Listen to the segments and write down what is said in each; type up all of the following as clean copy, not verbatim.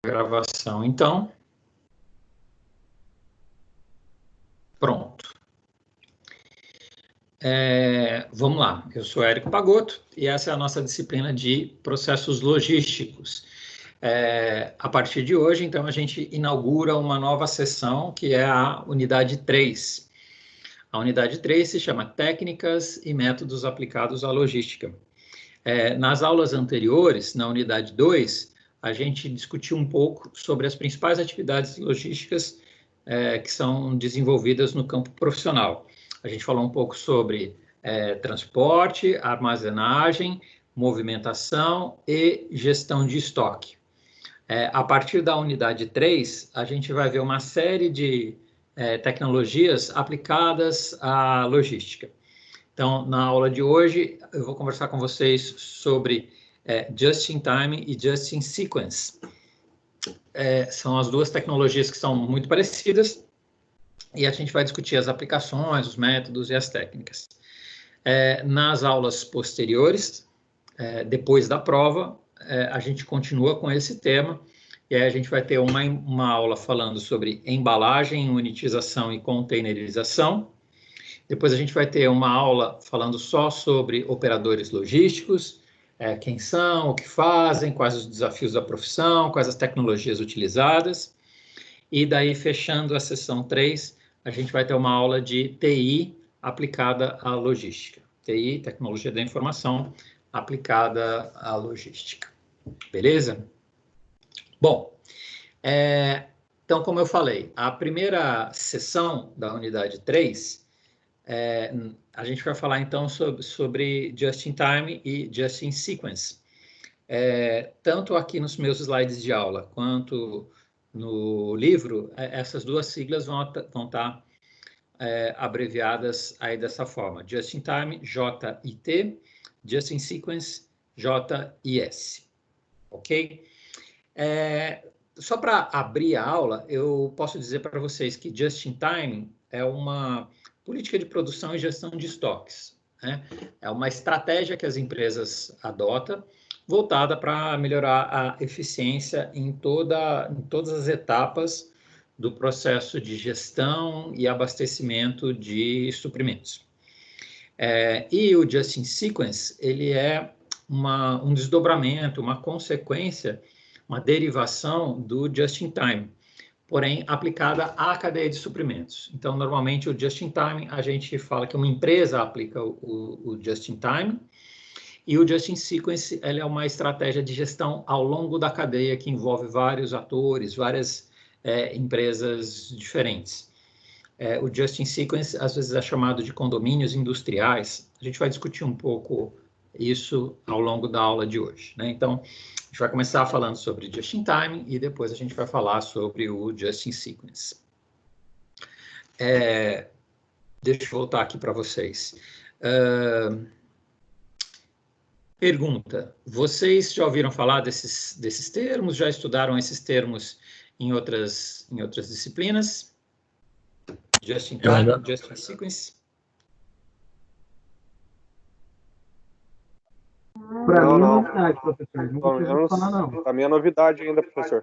Gravação, então. Pronto. Vamos lá. Eu sou Érico Pagotto e essa é a nossa disciplina de processos logísticos. A partir de hoje, então, a gente inaugura uma nova sessão, que é a unidade 3. A unidade 3 se chama Técnicas e Métodos Aplicados à Logística. Nas aulas anteriores, na unidade 2, a gente discutiu um pouco sobre as principais atividades logísticas que são desenvolvidas no campo profissional. A gente falou um pouco sobre transporte, armazenagem, movimentação e gestão de estoque. A partir da unidade 3, a gente vai ver uma série de tecnologias aplicadas à logística. Então, na aula de hoje, eu vou conversar com vocês sobre Just-in-Time e Just-in-Sequence. São as duas tecnologias que são muito parecidas e a gente vai discutir as aplicações, os métodos e as técnicas. Nas aulas posteriores, depois da prova, a gente continua com esse tema e aí a gente vai ter uma aula falando sobre embalagem, unitização e containerização. Depois a gente vai ter uma aula falando só sobre operadores logísticos, quem são, o que fazem, quais os desafios da profissão, quais as tecnologias utilizadas. E daí, fechando a sessão 3, a gente vai ter uma aula de TI aplicada à logística. TI, Tecnologia da Informação, aplicada à logística. Beleza? Bom, então, como eu falei, a primeira sessão da unidade 3... a gente vai falar, então, sobre Just-in-Time e Just-in-Sequence. Tanto aqui nos meus slides de aula, quanto no livro, essas duas siglas vão estar abreviadas aí dessa forma. Just-in-Time, JIT, Just-in-Sequence, JIS. Ok? Só para abrir a aula, eu posso dizer para vocês que Just-in-Time é uma política de produção e gestão de estoques, né? É uma estratégia que as empresas adotam, voltada para melhorar a eficiência em todas as etapas do processo de gestão e abastecimento de suprimentos. E o Just-in-Sequence, ele é um desdobramento, uma consequência, uma derivação do Just-in-Time, porém aplicada à cadeia de suprimentos. Então, normalmente, o Just-in-Time, a gente fala que uma empresa aplica o Just-in-Time, e o Just-in-Sequence, ela é uma estratégia de gestão ao longo da cadeia, que envolve vários atores, várias empresas diferentes. O Just-in-Sequence, às vezes, é chamado de condomínios industriais. A gente vai discutir um pouco isso ao longo da aula de hoje, né? Então, a gente vai começar falando sobre Just-in-Time e depois a gente vai falar sobre o Just-in-Sequence. Deixa eu voltar aqui para vocês. Pergunta: vocês já ouviram falar desses termos? Já estudaram esses termos em outras disciplinas? Just-in-Time, Just-in-Sequence? Para mim, não é novidade, professor. Nunca tive ouvido falar, não. Para mim é novidade ainda, professor.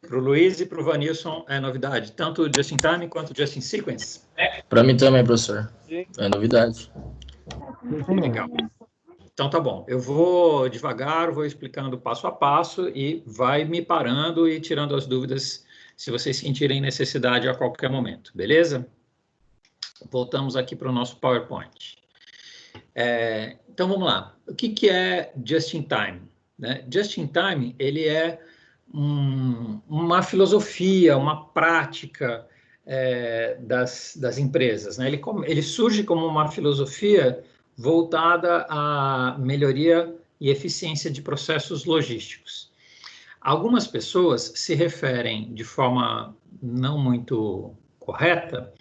Para o Luiz e para o Vanilson é novidade, tanto o Just-in-Time quanto o Just-in-Sequence? Para mim também, professor. Sim. É novidade. Legal. Então, tá bom. Eu vou devagar, vou explicando passo a passo e vai me parando e tirando as dúvidas se vocês sentirem necessidade a qualquer momento, beleza? Voltamos aqui para o nosso PowerPoint. Então, vamos lá. O que é Just-in-Time, né? Just-in-Time, ele é uma filosofia, uma prática das empresas, né? Ele surge como uma filosofia voltada à melhoria e eficiência de processos logísticos. Algumas pessoas se referem de forma não muito correta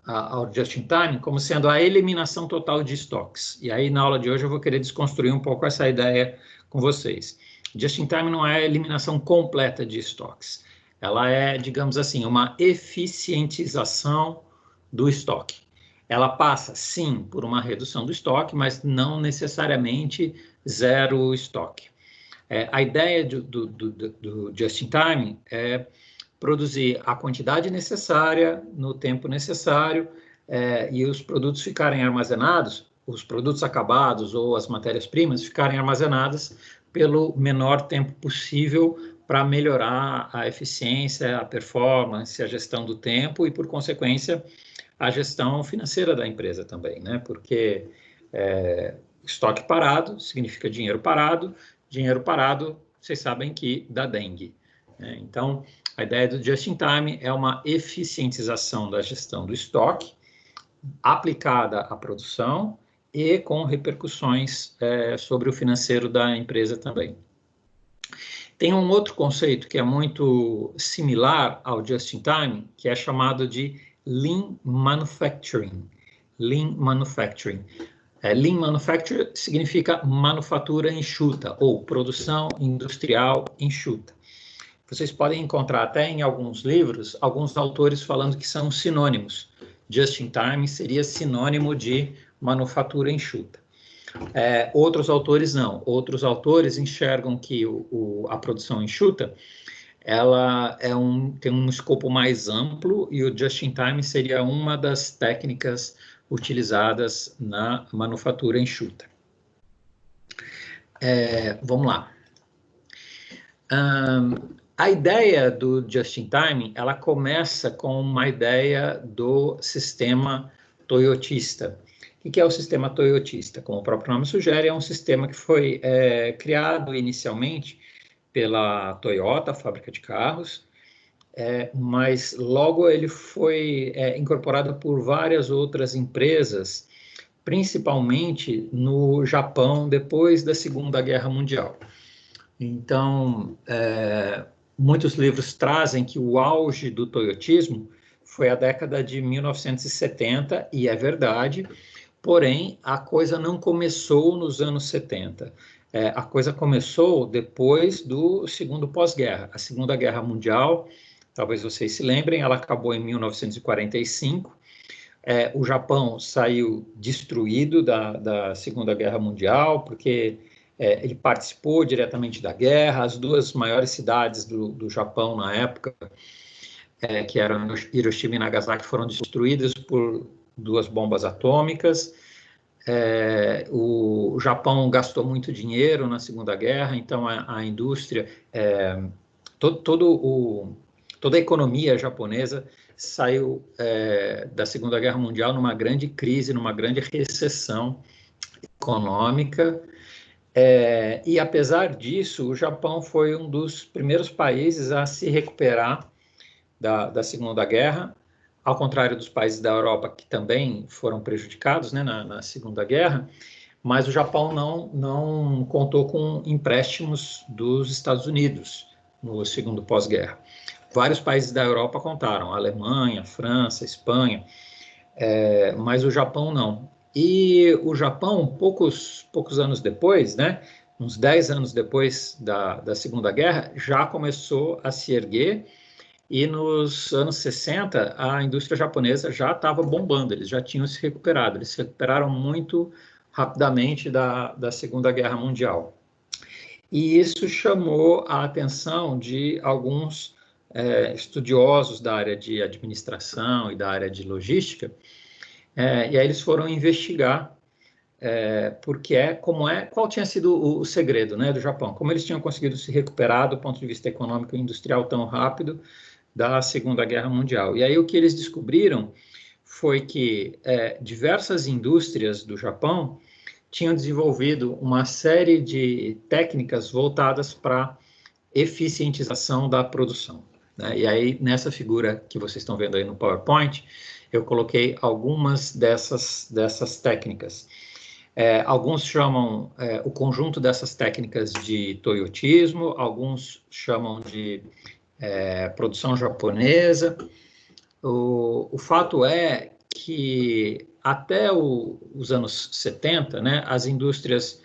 ao Just-in-Time como sendo a eliminação total de estoques. E aí, na aula de hoje, eu vou querer desconstruir um pouco essa ideia com vocês. Just-in-Time não é a eliminação completa de estoques. Ela é, digamos assim, uma eficientização do estoque. Ela passa, sim, por uma redução do estoque, mas não necessariamente zero estoque. A ideia do just-in-time é produzir a quantidade necessária no tempo necessário e os produtos ficarem armazenados, os produtos acabados ou as matérias-primas ficarem armazenadas pelo menor tempo possível para melhorar a eficiência, a performance, a gestão do tempo e, por consequência, a gestão financeira da empresa também, né? Porque estoque parado significa dinheiro parado, vocês sabem que dá dengue, né? Então, a ideia do just-in-time é uma eficientização da gestão do estoque aplicada à produção e com repercussões sobre o financeiro da empresa também. Tem um outro conceito que é muito similar ao just-in-time, que é chamado de Lean Manufacturing. Lean Manufacturing. Lean Manufacturing significa manufatura enxuta ou produção industrial enxuta. Vocês podem encontrar até em alguns livros, alguns autores falando que são sinônimos. Just-in-time seria sinônimo de manufatura enxuta. Outros autores não. Outros autores enxergam que a produção enxuta ela tem um escopo mais amplo e o just-in-time seria uma das técnicas utilizadas na manufatura enxuta. Vamos lá. A ideia do just-in-time, ela começa com uma ideia do sistema toyotista. O que é o sistema toyotista? Como o próprio nome sugere, é um sistema que foi criado inicialmente pela Toyota, a fábrica de carros, mas logo ele foi incorporado por várias outras empresas, principalmente no Japão, depois da Segunda Guerra Mundial. Então, muitos livros trazem que o auge do toyotismo foi a década de 1970, e é verdade, porém, a coisa não começou nos anos 70. A coisa começou depois do segundo pós-guerra. A Segunda Guerra Mundial, talvez vocês se lembrem, ela acabou em 1945. O Japão saiu destruído da Segunda Guerra Mundial, porque ele participou diretamente da guerra. As duas maiores cidades do Japão na época, que eram Hiroshima e Nagasaki, foram destruídas por duas bombas atômicas. O Japão gastou muito dinheiro na Segunda Guerra, então a indústria, toda a economia japonesa saiu da Segunda Guerra Mundial numa grande crise, numa grande recessão econômica, e apesar disso, o Japão foi um dos primeiros países a se recuperar da Segunda Guerra, ao contrário dos países da Europa que também foram prejudicados, né, na Segunda Guerra, mas o Japão não contou com empréstimos dos Estados Unidos no segundo pós-guerra. Vários países da Europa contaram, Alemanha, França, Espanha, mas o Japão não. E o Japão, poucos anos depois, né, uns 10 anos depois da Segunda Guerra, já começou a se erguer, e nos anos 60 a indústria japonesa já estava bombando, eles já tinham se recuperado, eles se recuperaram muito rapidamente da Segunda Guerra Mundial. E isso chamou a atenção de alguns estudiosos da área de administração e da área de logística, e aí eles foram investigar qual tinha sido o segredo, né, do Japão, como eles tinham conseguido se recuperar do ponto de vista econômico e industrial tão rápido da Segunda Guerra Mundial. E aí o que eles descobriram foi que diversas indústrias do Japão tinham desenvolvido uma série de técnicas voltadas para eficientização da produção, né? E aí, nessa figura que vocês estão vendo aí no PowerPoint, eu coloquei algumas dessas técnicas. Alguns chamam o conjunto dessas técnicas de toyotismo, alguns chamam de produção japonesa. O fato é que até os anos 70, né, as indústrias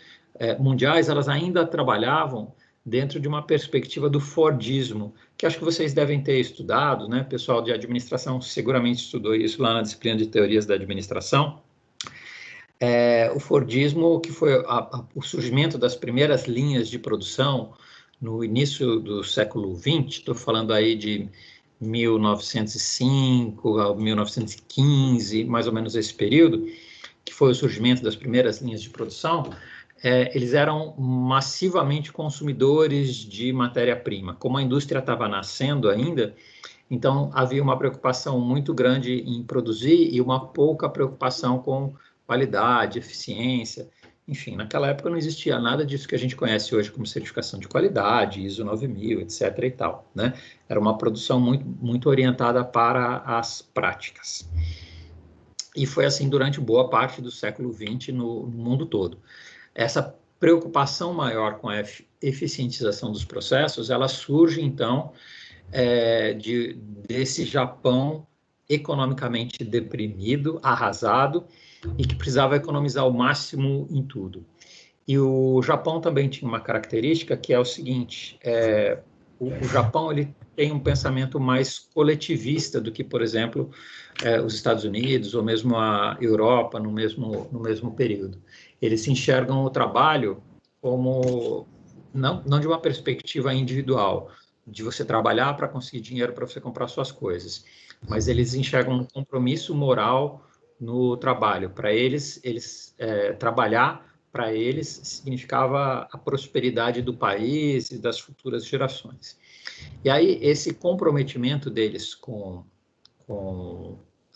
mundiais elas ainda trabalhavam dentro de uma perspectiva do Fordismo, que acho que vocês devem ter estudado, né? O pessoal de administração seguramente estudou isso lá na disciplina de teorias da administração. O Fordismo, que foi o surgimento das primeiras linhas de produção no início do século XX, estou falando aí de 1905 a 1915, mais ou menos esse período, que foi o surgimento das primeiras linhas de produção, eles eram massivamente consumidores de matéria-prima. Como a indústria estava nascendo ainda, então havia uma preocupação muito grande em produzir e uma pouca preocupação com qualidade, eficiência. Enfim, naquela época não existia nada disso que a gente conhece hoje como certificação de qualidade, ISO 9000, etc. e tal, né? Era uma produção muito, muito orientada para as práticas. E foi assim durante boa parte do século XX no mundo todo. Essa preocupação maior com a eficientização dos processos, ela surge, então, desse Japão economicamente deprimido, arrasado, e que precisava economizar o máximo em tudo. E o Japão também tinha uma característica que é o seguinte, o Japão ele tem um pensamento mais coletivista do que, por exemplo, os Estados Unidos ou mesmo a Europa no mesmo período. Eles se enxergam o trabalho como, não de uma perspectiva individual, de você trabalhar para conseguir dinheiro para você comprar suas coisas, mas eles enxergam um compromisso moral no trabalho. Para eles trabalhar para eles significava a prosperidade do país e das futuras gerações. E aí esse comprometimento deles com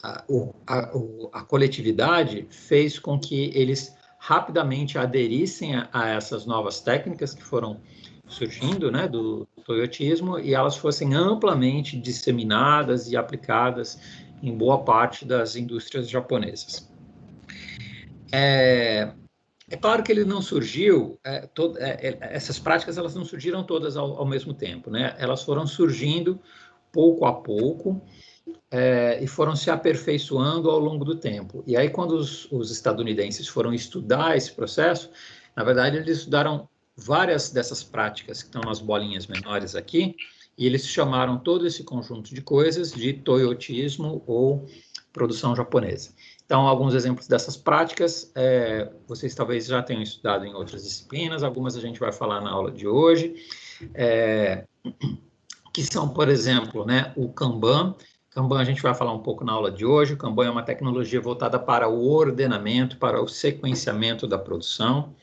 a coletividade fez com que eles rapidamente aderissem a essas novas técnicas que foram surgindo, né, do toyotismo, e elas fossem amplamente disseminadas e aplicadas em boa parte das indústrias japonesas. É claro que ele não surgiu, essas práticas elas não surgiram todas ao mesmo tempo, né? Elas foram surgindo pouco a pouco e foram se aperfeiçoando ao longo do tempo. E aí, quando os estadunidenses foram estudar esse processo, na verdade, eles estudaram várias dessas práticas que estão nas bolinhas menores aqui, e eles chamaram todo esse conjunto de coisas de toyotismo ou produção japonesa. Então, alguns exemplos dessas práticas, vocês talvez já tenham estudado em outras disciplinas, algumas a gente vai falar na aula de hoje, que são, por exemplo, né, o Kanban. Kanban a gente vai falar um pouco na aula de hoje. O Kanban é uma tecnologia voltada para o ordenamento, para o sequenciamento da produção.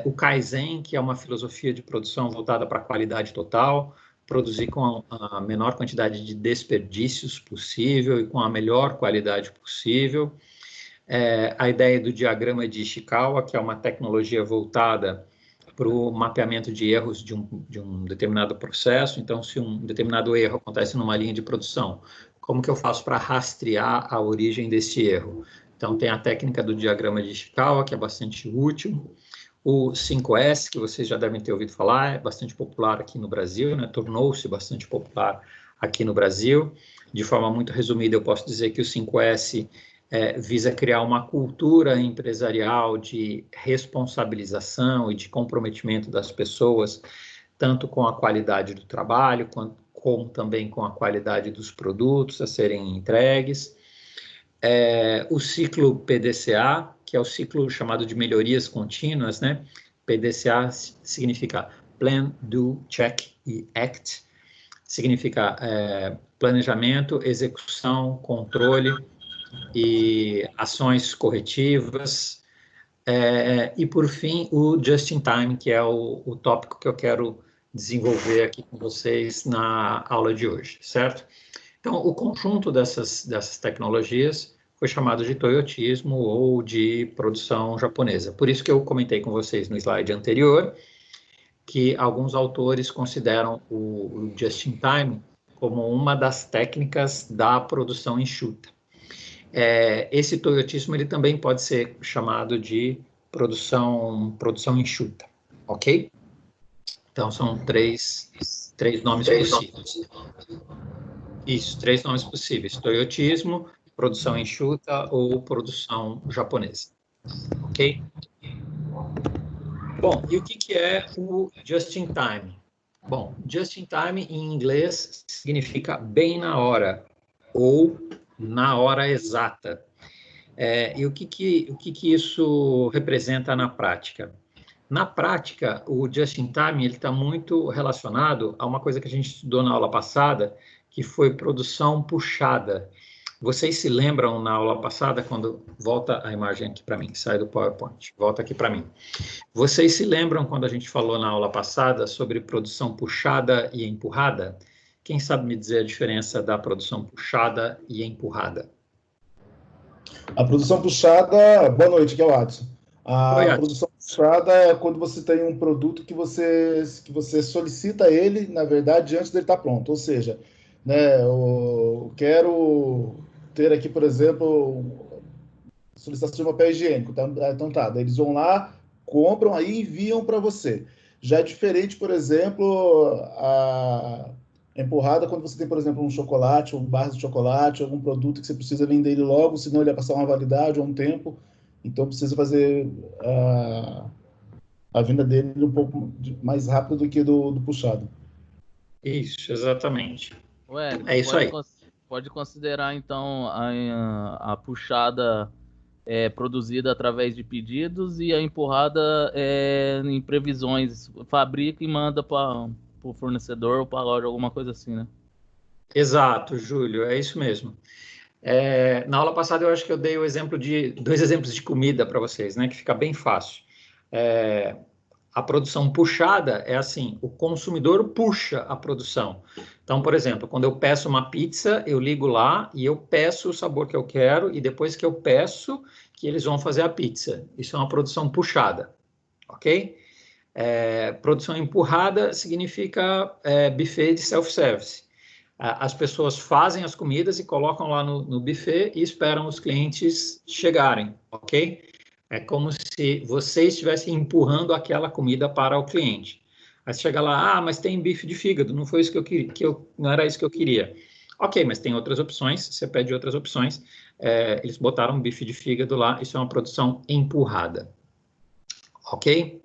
O Kaizen, que é uma filosofia de produção voltada para a qualidade total, produzir com a menor quantidade de desperdícios possível e com a melhor qualidade possível. A ideia do diagrama de Ishikawa, que é uma tecnologia voltada para o mapeamento de erros de um determinado processo. Então, se um determinado erro acontece numa linha de produção, como que eu faço para rastrear a origem desse erro? Então, tem a técnica do diagrama de Ishikawa, que é bastante útil. O 5S, que vocês já devem ter ouvido falar, é bastante popular aqui no Brasil, né? Tornou-se bastante popular aqui no Brasil. De forma muito resumida, eu posso dizer que o 5S visa criar uma cultura empresarial de responsabilização e de comprometimento das pessoas, tanto com a qualidade do trabalho, como também com a qualidade dos produtos a serem entregues. O ciclo PDCA, que é o ciclo chamado de melhorias contínuas, né? PDCA significa Plan, Do, Check e Act. Significa planejamento, execução, controle e ações corretivas. E, por fim, o Just in Time, que é o tópico que eu quero desenvolver aqui com vocês na aula de hoje, certo? Então, o conjunto dessas tecnologias foi chamado de toyotismo ou de produção japonesa. Por isso que eu comentei com vocês no slide anterior que alguns autores consideram o just-in-time como uma das técnicas da produção enxuta. Esse toyotismo ele também pode ser chamado de produção enxuta, ok? Então, são três nomes possíveis. Isso, 3 nomes possíveis: toyotismo, produção enxuta ou produção japonesa. Ok? Bom, e o que é o just in time? Bom, just in time em inglês significa bem na hora ou na hora exata. E o que isso representa na prática? Na prática, o just-in-time está muito relacionado a uma coisa que a gente estudou na aula passada, que foi produção puxada. Vocês se lembram na aula passada, quando... Volta a imagem aqui para mim, sai do PowerPoint, volta aqui para mim. Vocês se lembram quando a gente falou na aula passada sobre produção puxada e empurrada? Quem sabe me dizer a diferença da produção puxada e empurrada? A produção puxada... Boa noite, que é o Adson. Oi, Produção puxada é quando você tem um produto que você solicita ele, na verdade, antes dele estar pronto. Ou seja, né, eu quero ter aqui, por exemplo, solicitação de papel higiênico. Então tá, daí eles vão lá, compram, aí enviam para você. Já é diferente, por exemplo, a empurrada quando você tem, por exemplo, um chocolate, um barra de chocolate, algum produto que você precisa vender ele logo, senão ele vai passar uma validade ou um tempo. Então, precisa fazer a venda dele um pouco mais rápido do que do puxado. Isso, exatamente. Ué, É isso aí. Pode considerar, então, a puxada produzida através de pedidos e a empurrada em previsões. Fabrica e manda para o fornecedor ou para a loja, alguma coisa assim, né? Exato, Júlio, é isso mesmo. Na aula passada eu acho que eu dei o exemplo de 2 exemplos de comida para vocês, né, que fica bem fácil. A produção puxada é assim, o consumidor puxa a produção. Então, por exemplo, quando eu peço uma pizza, eu ligo lá e eu peço o sabor que eu quero e depois que eu peço, que eles vão fazer a pizza. Isso é uma produção puxada, ok? Produção empurrada significa buffet de self-service. As pessoas fazem as comidas e colocam lá no buffet e esperam os clientes chegarem, ok? É como se você estivesse empurrando aquela comida para o cliente. Aí você chega lá, mas tem bife de fígado, não foi isso que eu queria, não era isso que eu queria. Ok, mas tem outras opções, você pede outras opções. Eles botaram bife de fígado lá, isso é uma produção empurrada, ok?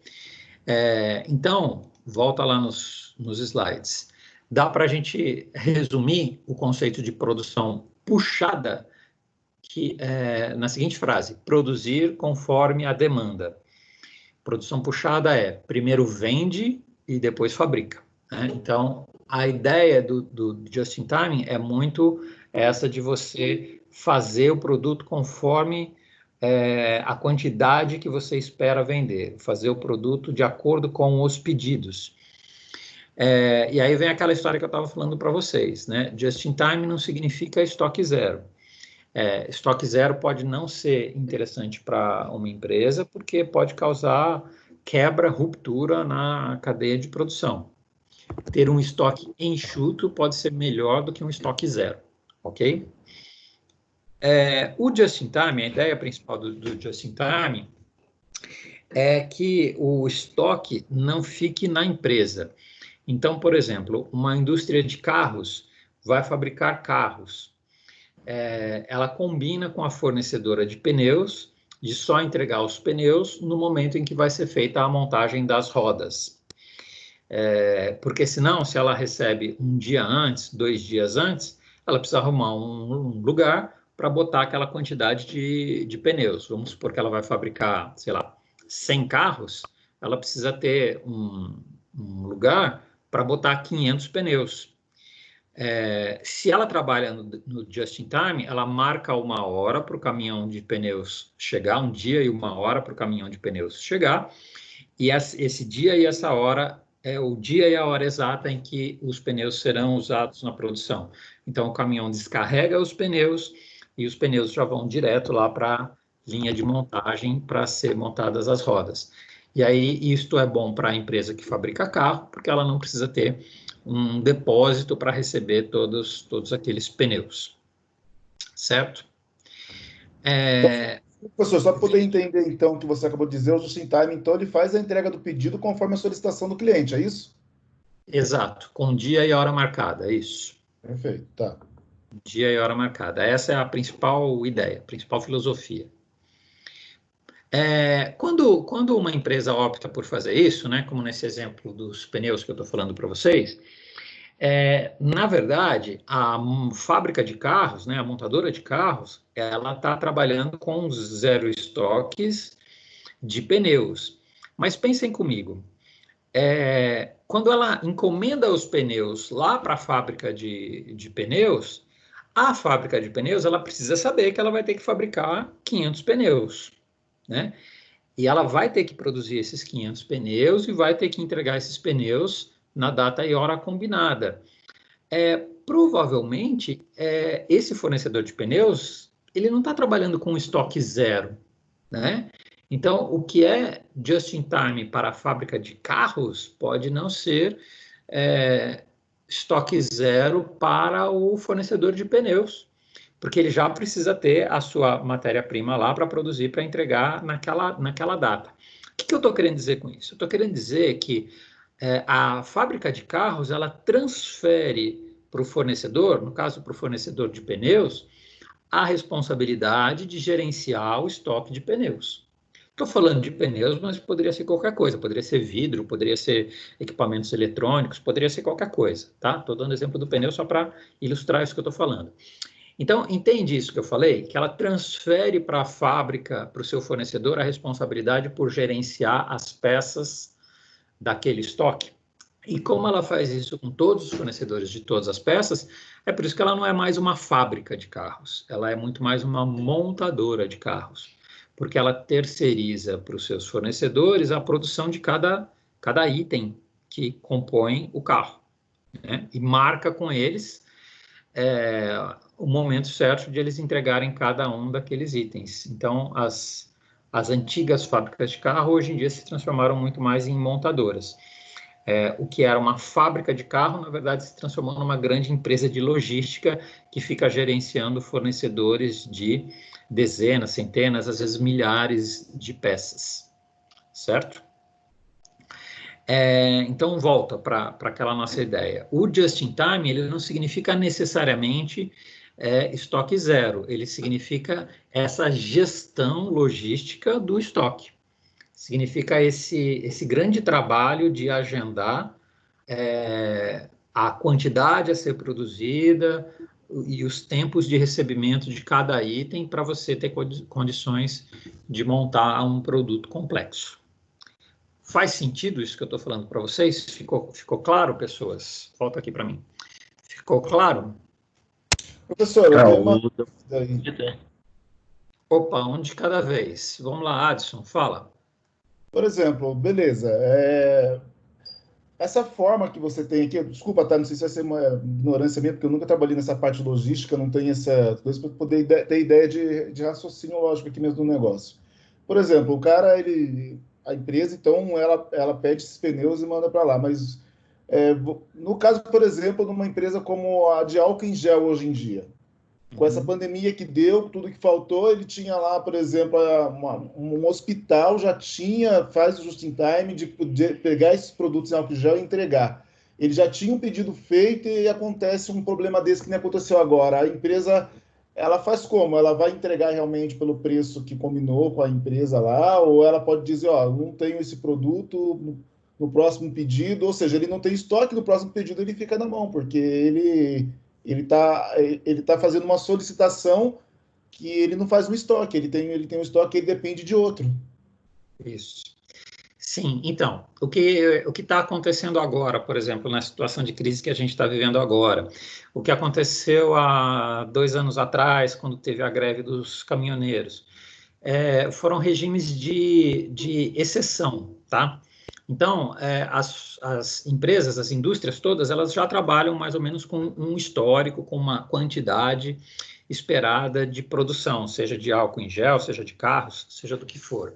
Então, volta lá nos slides. Dá para a gente resumir o conceito de produção puxada na seguinte frase: produzir conforme a demanda. Produção puxada primeiro vende e depois fabrica, né? Então, a ideia do just-in-time é muito essa de você fazer o produto conforme a quantidade que você espera vender, fazer o produto de acordo com os pedidos. E aí vem aquela história que eu estava falando para vocês, né? Just-in-time não significa estoque zero. Estoque zero pode não ser interessante para uma empresa, porque pode causar quebra, ruptura na cadeia de produção. Ter um estoque enxuto pode ser melhor do que um estoque zero, ok? O just-in-time, a ideia principal do just-in-time é que o estoque não fique na empresa. Então, por exemplo, uma indústria de carros vai fabricar carros. Ela combina com a fornecedora de pneus de só entregar os pneus no momento em que vai ser feita a montagem das rodas. Porque senão, se ela recebe um dia antes, 2 dias antes, ela precisa arrumar um lugar para botar aquela quantidade de pneus. Vamos supor que ela vai fabricar, sei lá, 100 carros, ela precisa ter um lugar para botar 500 pneus. Se ela trabalha no just-in-time, ela marca 1 hora para o caminhão de pneus chegar, 1 dia e 1 hora para o caminhão de pneus chegar, e esse dia e essa hora é o dia e a hora exata em que os pneus serão usados na produção. Então, o caminhão descarrega os pneus e os pneus já vão direto lá para a linha de montagem para ser montadas as rodas. E aí, isto é bom para a empresa que fabrica carro, porque ela não precisa ter um depósito para receber todos aqueles pneus, certo? Professor, só para poder entender, então, o que você acabou de dizer, o just-in-time, então, ele faz a entrega do pedido conforme a solicitação do cliente, é isso? Exato, com dia e hora marcada, é isso. Perfeito, tá. Dia e hora marcada, essa é a principal ideia, a principal filosofia. Quando uma empresa opta por fazer isso, né, como nesse exemplo dos pneus que eu estou falando para vocês, Na verdade, a fábrica de carros, né, a montadora de carros, ela está trabalhando com zero estoques de pneus. Mas pensem comigo, quando ela encomenda os pneus lá para a fábrica de pneus, a fábrica de pneus ela precisa saber que ela vai ter que fabricar 500 pneus, né? E ela vai ter que produzir esses 500 pneus e vai ter que entregar esses pneus na data e hora combinada. Provavelmente, esse fornecedor de pneus, ele não está trabalhando com estoque zero, né? Então, o que é just in time para a fábrica de carros pode não ser estoque zero para o fornecedor de pneus, porque ele já precisa ter a sua matéria-prima lá para produzir, para entregar naquela data. O que eu estou querendo dizer com isso? Eu estou querendo dizer que a fábrica de carros, ela transfere para o fornecedor, no caso para o fornecedor de pneus, a responsabilidade de gerenciar o estoque de pneus. Estou falando de pneus, mas poderia ser qualquer coisa, poderia ser vidro, poderia ser equipamentos eletrônicos, poderia ser qualquer coisa, tá? Estou dando exemplo do pneu só para ilustrar isso que eu estou falando. Então, entende isso que eu falei? Que ela transfere para a fábrica, para o seu fornecedor, a responsabilidade por gerenciar as peças daquele estoque. E como ela faz isso com todos os fornecedores de todas as peças, é por isso que ela não é mais uma fábrica de carros, ela é muito mais uma montadora de carros, porque ela terceiriza para os seus fornecedores a produção de cada item que compõe o carro, né? E marca com eles o momento certo de eles entregarem cada um daqueles itens. Então, as antigas fábricas de carro, hoje em dia, se transformaram muito mais em montadoras. O que era uma fábrica de carro, na verdade, se transformou numa grande empresa de logística que fica gerenciando fornecedores de dezenas, centenas, às vezes milhares de peças, certo? Então, volta para aquela nossa ideia. O just-in-time, ele não significa necessariamente estoque zero, ele significa essa gestão logística do estoque. Significa esse grande trabalho de agendar a quantidade a ser produzida e os tempos de recebimento de cada item para você ter condições de montar um produto complexo. Faz sentido isso que eu estou falando para vocês? Ficou claro, pessoas? Volta aqui para mim. Ficou claro? Professor, eu tenho uma dúvida aí. Opa, um de cada vez. Vamos lá, Adson, fala. Por exemplo, beleza, essa forma que você tem aqui, desculpa, tá, não sei se vai ser uma ignorância minha, porque eu nunca trabalhei nessa parte logística, não tenho essa coisa para poder ter ideia de raciocínio lógico aqui mesmo no negócio. Por exemplo, o cara, a empresa, então, ela pede esses pneus e manda para lá, mas no caso, por exemplo, numa empresa como a de álcool em gel hoje em dia, com essa pandemia que deu, tudo que faltou, ele tinha lá, por exemplo, um hospital já faz o just-in-time de poder pegar esses produtos em álcool gel e entregar. Ele já tinha um pedido feito e acontece um problema desse que nem aconteceu agora. A empresa, ela faz como? Ela vai entregar realmente pelo preço que combinou com a empresa lá, ou ela pode dizer, ó, não tenho esse produto no próximo pedido, ou seja, ele não tem estoque no próximo pedido, ele fica na mão, porque ele tá fazendo uma solicitação que ele não faz um estoque, ele tem um estoque, ele depende de outro. Isso. Sim, então, o que está acontecendo agora, por exemplo, na situação de crise que a gente está vivendo agora, o que aconteceu há 2 anos atrás, quando teve a greve dos caminhoneiros, foram regimes de exceção, tá? Então, as empresas, as indústrias todas, elas já trabalham mais ou menos com um histórico, com uma quantidade esperada de produção, seja de álcool em gel, seja de carros, seja do que for.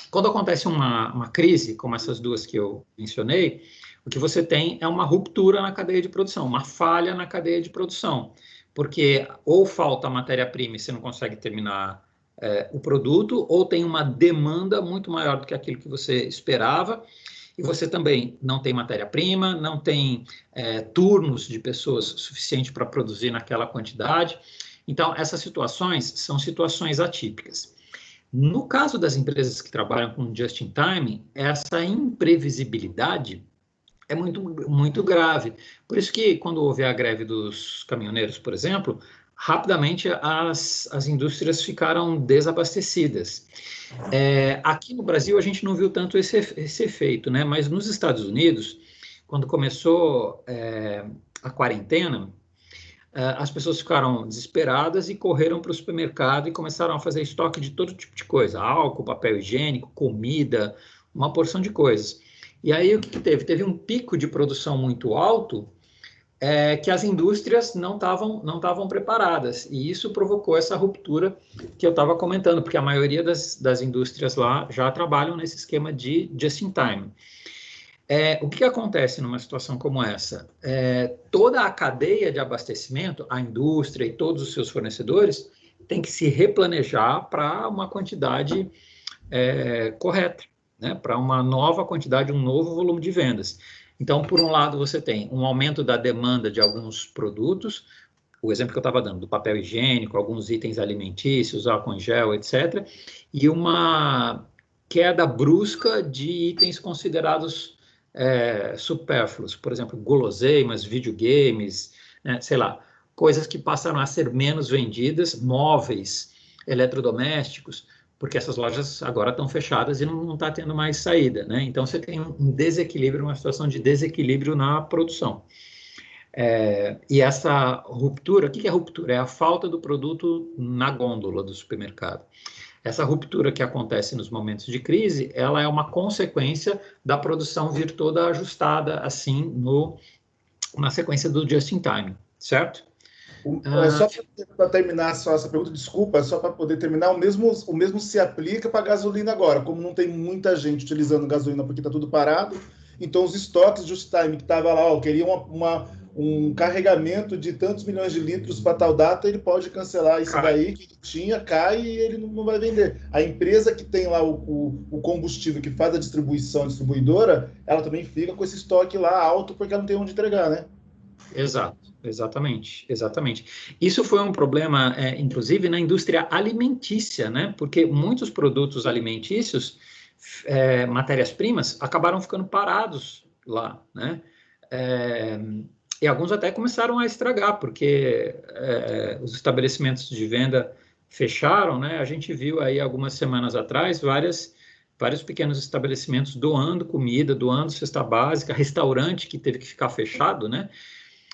Quando acontece uma crise, como essas duas que eu mencionei, o que você tem é uma ruptura na cadeia de produção, uma falha na cadeia de produção, porque ou falta matéria-prima e você não consegue terminar o produto, ou tem uma demanda muito maior do que aquilo que você esperava, e você também não tem matéria-prima, não tem turnos de pessoas suficiente para produzir naquela quantidade. Então, essas situações são situações atípicas. No caso das empresas que trabalham com just-in-time, essa imprevisibilidade é muito grave. Por isso que, quando houve a greve dos caminhoneiros, por exemplo, rapidamente as indústrias ficaram desabastecidas. Aqui no Brasil, a gente não viu tanto esse efeito, né? Mas nos Estados Unidos, quando começou a quarentena, as pessoas ficaram desesperadas e correram para o supermercado e começaram a fazer estoque de todo tipo de coisa, álcool, papel higiênico, comida, uma porção de coisas. E aí o que teve? Teve um pico de produção muito alto, que as indústrias não estavam preparadas, e isso provocou essa ruptura que eu estava comentando, porque a maioria das indústrias lá já trabalham nesse esquema de just-in-time. O que acontece numa situação como essa? Toda a cadeia de abastecimento, a indústria e todos os seus fornecedores, tem que se replanejar para uma quantidade correta, né? Para uma nova quantidade, um novo volume de vendas. Então, por um lado, você tem um aumento da demanda de alguns produtos, o exemplo que eu estava dando, do papel higiênico, alguns itens alimentícios, álcool em gel, etc., e uma queda brusca de itens considerados supérfluos, por exemplo, guloseimas, videogames, né, sei lá, coisas que passaram a ser menos vendidas, móveis, eletrodomésticos, porque essas lojas agora estão fechadas e não está tendo mais saída, né? Então, você tem um desequilíbrio, uma situação de desequilíbrio na produção. E essa ruptura, o que é ruptura? É a falta do produto na gôndola do supermercado. Essa ruptura que acontece nos momentos de crise, ela é uma consequência da produção vir toda ajustada, assim, na sequência do just-in-time, certo? Só para terminar só essa pergunta, desculpa, só para poder terminar, o mesmo se aplica para gasolina agora, como não tem muita gente utilizando gasolina porque está tudo parado, então os estoques just-time que estava lá, queria um carregamento de tantos milhões de litros para tal data, ele pode cancelar isso daí que tinha, cai e ele não vai vender. A empresa que tem lá o combustível, que faz a distribuição, a distribuidora, ela também fica com esse estoque lá alto porque ela não tem onde entregar, né? Exatamente. Isso foi um problema, inclusive, na indústria alimentícia, né? Porque muitos produtos alimentícios, matérias-primas, acabaram ficando parados lá, né? E alguns até começaram a estragar, porque os estabelecimentos de venda fecharam, né? A gente viu aí algumas semanas atrás vários pequenos estabelecimentos doando comida, doando cesta básica, restaurante que teve que ficar fechado, né?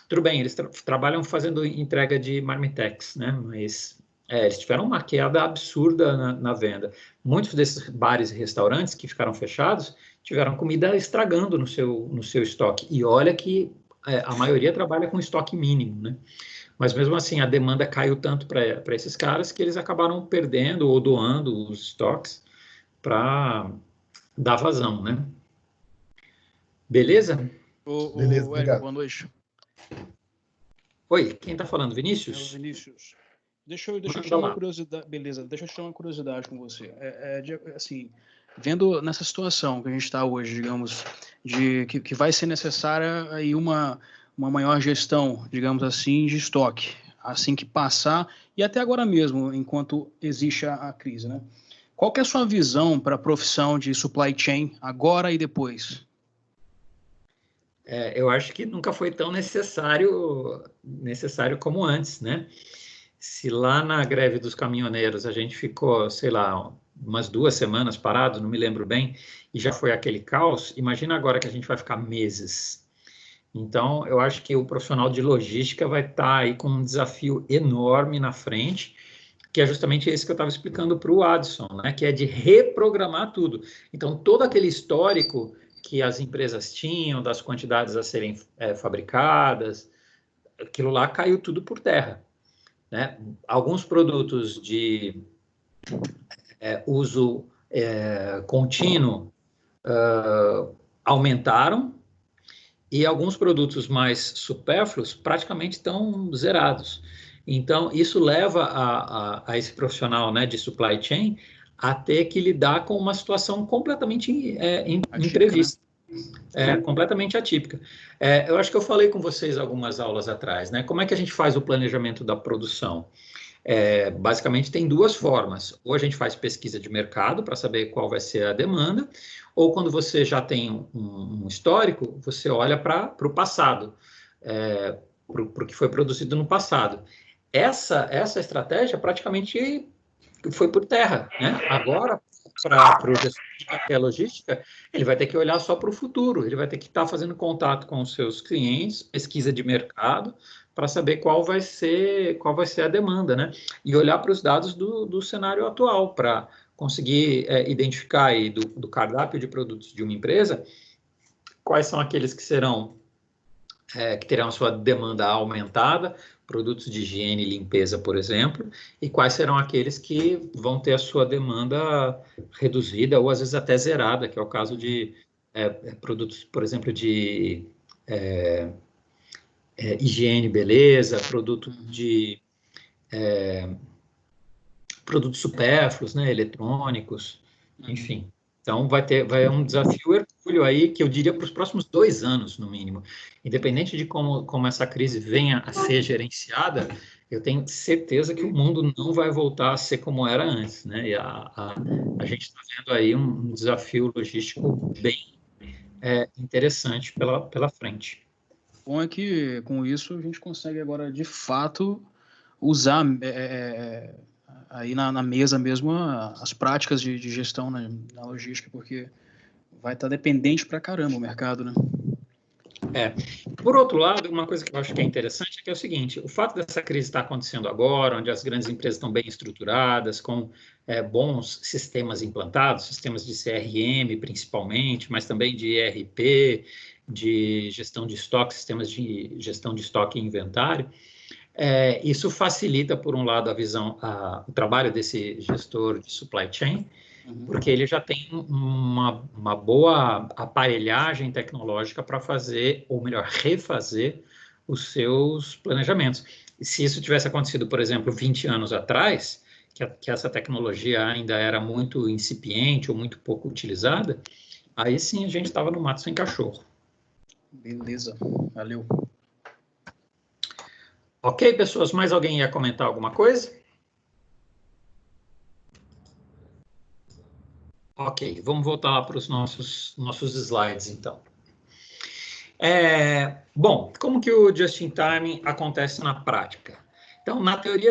Tudo bem, eles trabalham fazendo entrega de marmitex, né? Mas eles tiveram uma queda absurda na venda. Muitos desses bares e restaurantes que ficaram fechados tiveram comida estragando no seu estoque. E olha que a maioria trabalha com estoque mínimo, né? Mas mesmo assim, a demanda caiu tanto para esses caras que eles acabaram perdendo ou doando os estoques para dar vazão, né? Beleza? Beleza, Hélio, boa noite. Oi, quem está falando? Vinícius? É o Vinícius. Deixa eu tirar uma curiosidade. Beleza, deixa eu tirar uma curiosidade com você. Assim, vendo nessa situação que a gente está hoje, digamos, de que vai ser necessária aí uma maior gestão, digamos assim, de estoque, assim que passar, e até agora mesmo, enquanto existe a crise, né? Qual que é a sua visão para a profissão de supply chain agora e depois? Eu acho que nunca foi tão necessário como antes, né? Se lá na greve dos caminhoneiros a gente ficou, sei lá, umas 2 semanas parado, não me lembro bem, e já foi aquele caos, imagina agora que a gente vai ficar meses. Então, eu acho que o profissional de logística vai estar aí com um desafio enorme na frente, que é justamente esse que eu estava explicando para o Adson, né? Que é de reprogramar tudo. Então, todo aquele histórico que as empresas tinham, das quantidades a serem fabricadas, aquilo lá caiu tudo por terra, né? Alguns produtos de uso contínuo aumentaram, e alguns produtos mais supérfluos praticamente estão zerados. Então, isso leva a esse profissional, né, de supply chain a ter que lidar com uma situação completamente imprevista, né? Completamente atípica. Eu acho que eu falei com vocês algumas aulas atrás, né? Como é que a gente faz o planejamento da produção? Basicamente tem 2 formas. Ou a gente faz pesquisa de mercado para saber qual vai ser a demanda, ou quando você já tem um um histórico, você olha para o passado, para o que foi produzido no passado. Essa estratégia praticamente foi por terra, né? Agora, para o gestor de cadeia logística, ele vai ter que olhar só para o futuro, ele vai ter que estar fazendo contato com os seus clientes, pesquisa de mercado, para saber qual vai ser a demanda, né? E olhar para os dados do cenário atual, para conseguir identificar aí do cardápio de produtos de uma empresa, quais são aqueles que serão, que terão a sua demanda aumentada, produtos de higiene e limpeza, por exemplo, e quais serão aqueles que vão ter a sua demanda reduzida ou às vezes até zerada, que é o caso de produtos, por exemplo, de higiene, beleza, produtos supérfluos, né, eletrônicos, enfim. Então, vai um desafio hercúleo aí, que eu diria para os próximos 2 anos, no mínimo. Independente de como essa crise venha a ser gerenciada, eu tenho certeza que o mundo não vai voltar a ser como era antes, né? E a gente está vendo aí um desafio logístico bem interessante pela frente. O bom é que, com isso, a gente consegue agora, de fato, usar aí na mesa mesmo as práticas de gestão na logística, porque vai estar dependente pra caramba o mercado, né? Por outro lado, uma coisa que eu acho que é interessante é que é o seguinte: o fato dessa crise estar acontecendo agora, onde as grandes empresas estão bem estruturadas, com bons sistemas implantados, sistemas de CRM principalmente, mas também de ERP, de gestão de estoque, sistemas de gestão de estoque e inventário, isso facilita, por um lado, o trabalho desse gestor de supply chain, porque ele já tem uma boa aparelhagem tecnológica para fazer, ou melhor, refazer os seus planejamentos. E se isso tivesse acontecido, por exemplo, 20 anos atrás, que essa tecnologia ainda era muito incipiente ou muito pouco utilizada, aí sim a gente estava no mato sem cachorro. Beleza, valeu. Ok, pessoas, mais alguém ia comentar alguma coisa? Ok, vamos voltar lá para os nossos slides, então. Bom, como que o Just-in-Time acontece na prática? Então, na teoria,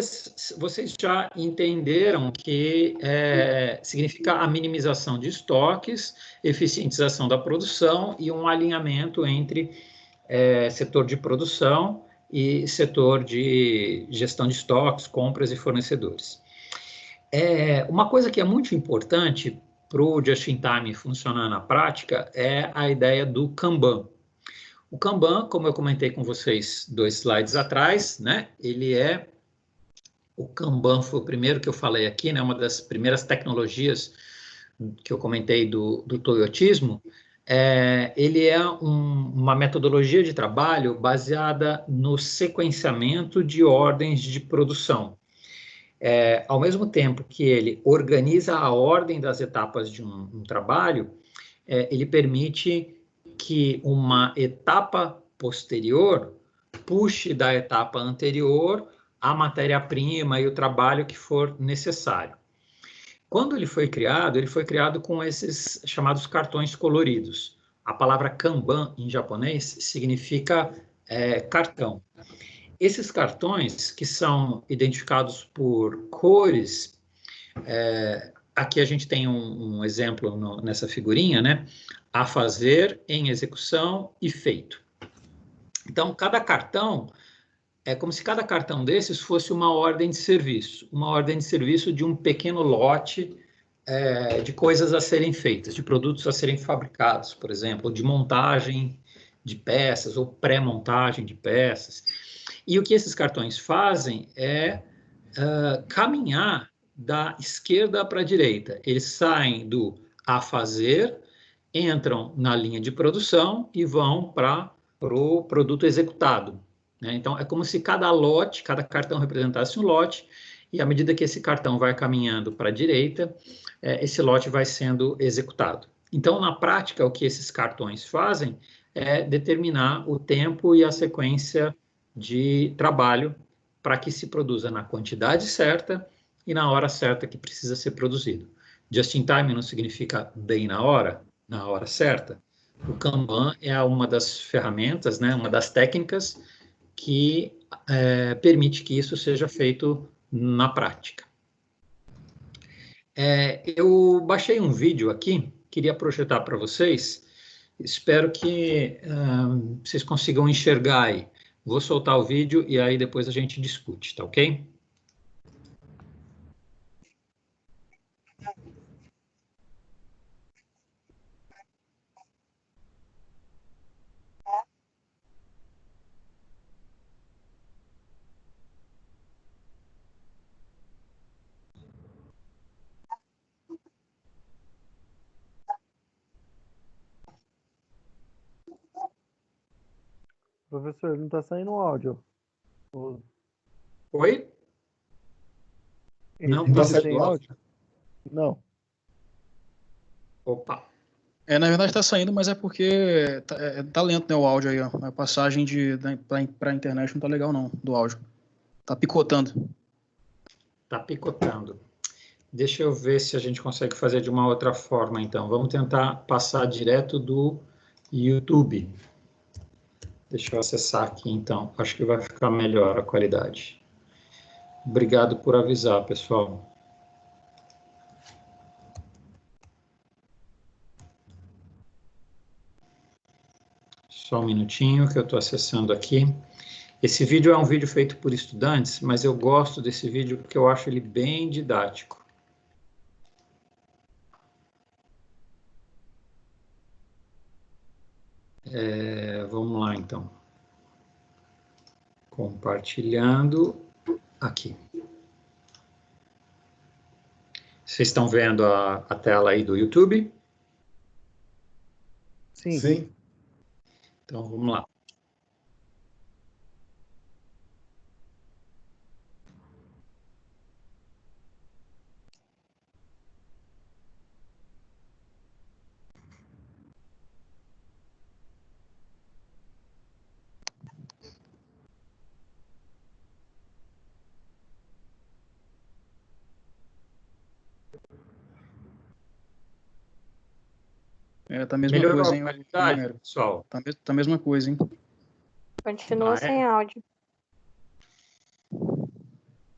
vocês já entenderam que significa a minimização de estoques, eficientização da produção e um alinhamento entre setor de produção e setor de gestão de estoques, compras e fornecedores. Uma coisa que é muito importante para o Just-in-Time funcionar na prática é a ideia do Kanban. O Kanban, como eu comentei com vocês 2 slides atrás, né, o Kanban foi o primeiro que eu falei aqui, né, uma das primeiras tecnologias que eu comentei do toyotismo. Ele é uma metodologia de trabalho baseada no sequenciamento de ordens de produção. Ao mesmo tempo que ele organiza a ordem das etapas de um trabalho, ele permite que uma etapa posterior puxe da etapa anterior a matéria-prima e o trabalho que for necessário. Quando ele foi criado com esses chamados cartões coloridos. A palavra Kanban, em japonês, significa cartão. Esses cartões, que são identificados por cores, aqui a gente tem um exemplo nessa figurinha, né? A fazer, em execução e feito. Então, cada cartão é como se cada cartão desses fosse uma ordem de serviço de um pequeno lote de coisas a serem feitas, de produtos a serem fabricados, por exemplo, de montagem de peças ou pré-montagem de peças. E o que esses cartões fazem é caminhar da esquerda para a direita. Eles saem do a fazer, entram na linha de produção e vão para o produto executado. Então, é como se cada cartão representasse um lote, e à medida que esse cartão vai caminhando para a direita, esse lote vai sendo executado. Então, na prática, o que esses cartões fazem é determinar o tempo e a sequência de trabalho para que se produza na quantidade certa e na hora certa que precisa ser produzido. Just in time não significa bem na hora certa, O Kanban é uma das ferramentas, né, uma das técnicas que permite que isso seja feito na prática. Eu baixei um vídeo aqui, queria projetar para vocês, espero que vocês consigam enxergar aí. Vou soltar o vídeo e aí depois a gente discute, tá ok? Professor, não está saindo o áudio. Oi? Não, Não tá saindo tem áudio? Não. Opa. Na verdade está saindo, mas é porque tá lento, né, o áudio aí, ó. A passagem para a internet não tá legal não, do áudio. Tá picotando. Tá picotando. Deixa eu ver se a gente consegue fazer de uma outra forma, então. Vamos tentar passar direto do YouTube. Deixa eu acessar aqui, então. Acho que vai ficar melhor a qualidade. Obrigado por avisar, pessoal. Só um minutinho que eu estou acessando aqui. Esse vídeo é um vídeo feito por estudantes, mas eu gosto desse vídeo porque eu acho ele bem didático. Vamos lá, então. Compartilhando aqui. Vocês estão vendo a tela aí do YouTube? Sim. Sim. Então, vamos lá. Tá a mesma Melhorou coisa, a hein? qualidade, pessoal? Tá a mesma coisa, hein? Continua sem áudio.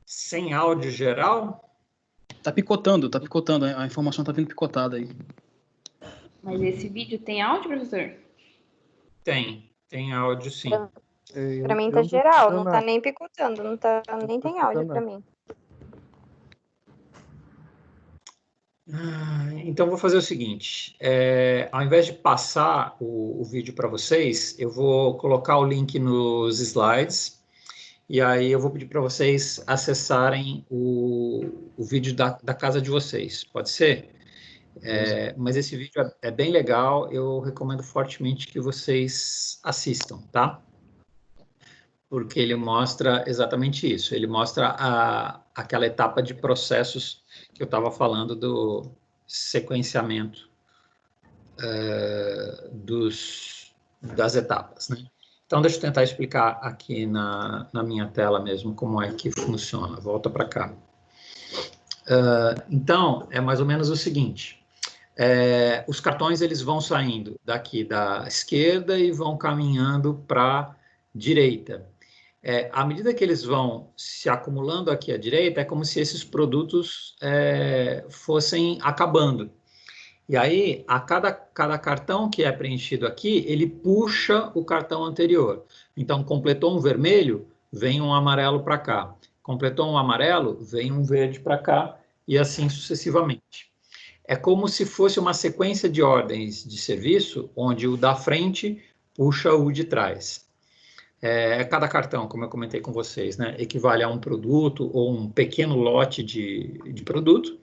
Sem áudio geral? Tá picotando, a informação tá vindo picotada aí. Mas esse vídeo tem áudio, professor? Tem áudio sim. Para mim tá geral, não tá nem picotando, nem tem áudio para mim. Então, vou fazer o seguinte, ao invés de passar o vídeo para vocês, eu vou colocar o link nos slides, e aí eu vou pedir para vocês acessarem o vídeo da casa de vocês, pode ser? Mas esse vídeo é bem legal, eu recomendo fortemente que vocês assistam, tá? Porque ele mostra exatamente isso, ele mostra aquela etapa de processos que eu estava falando do sequenciamento das etapas, né? Então, deixa eu tentar explicar aqui na minha tela mesmo como é que funciona. Volta para cá. Então, é mais ou menos o seguinte. Os cartões eles vão saindo daqui da esquerda e vão caminhando para a direita. À medida que eles vão se acumulando aqui à direita, é como se esses produtos fossem acabando. E aí, a cada cartão que é preenchido aqui, ele puxa o cartão anterior. Então, completou um vermelho, vem um amarelo para cá. Completou um amarelo, vem um verde para cá, e assim sucessivamente. É como se fosse uma sequência de ordens de serviço, onde o da frente puxa o de trás. Cada cartão, como eu comentei com vocês, né, equivale a um produto ou um pequeno lote de produto.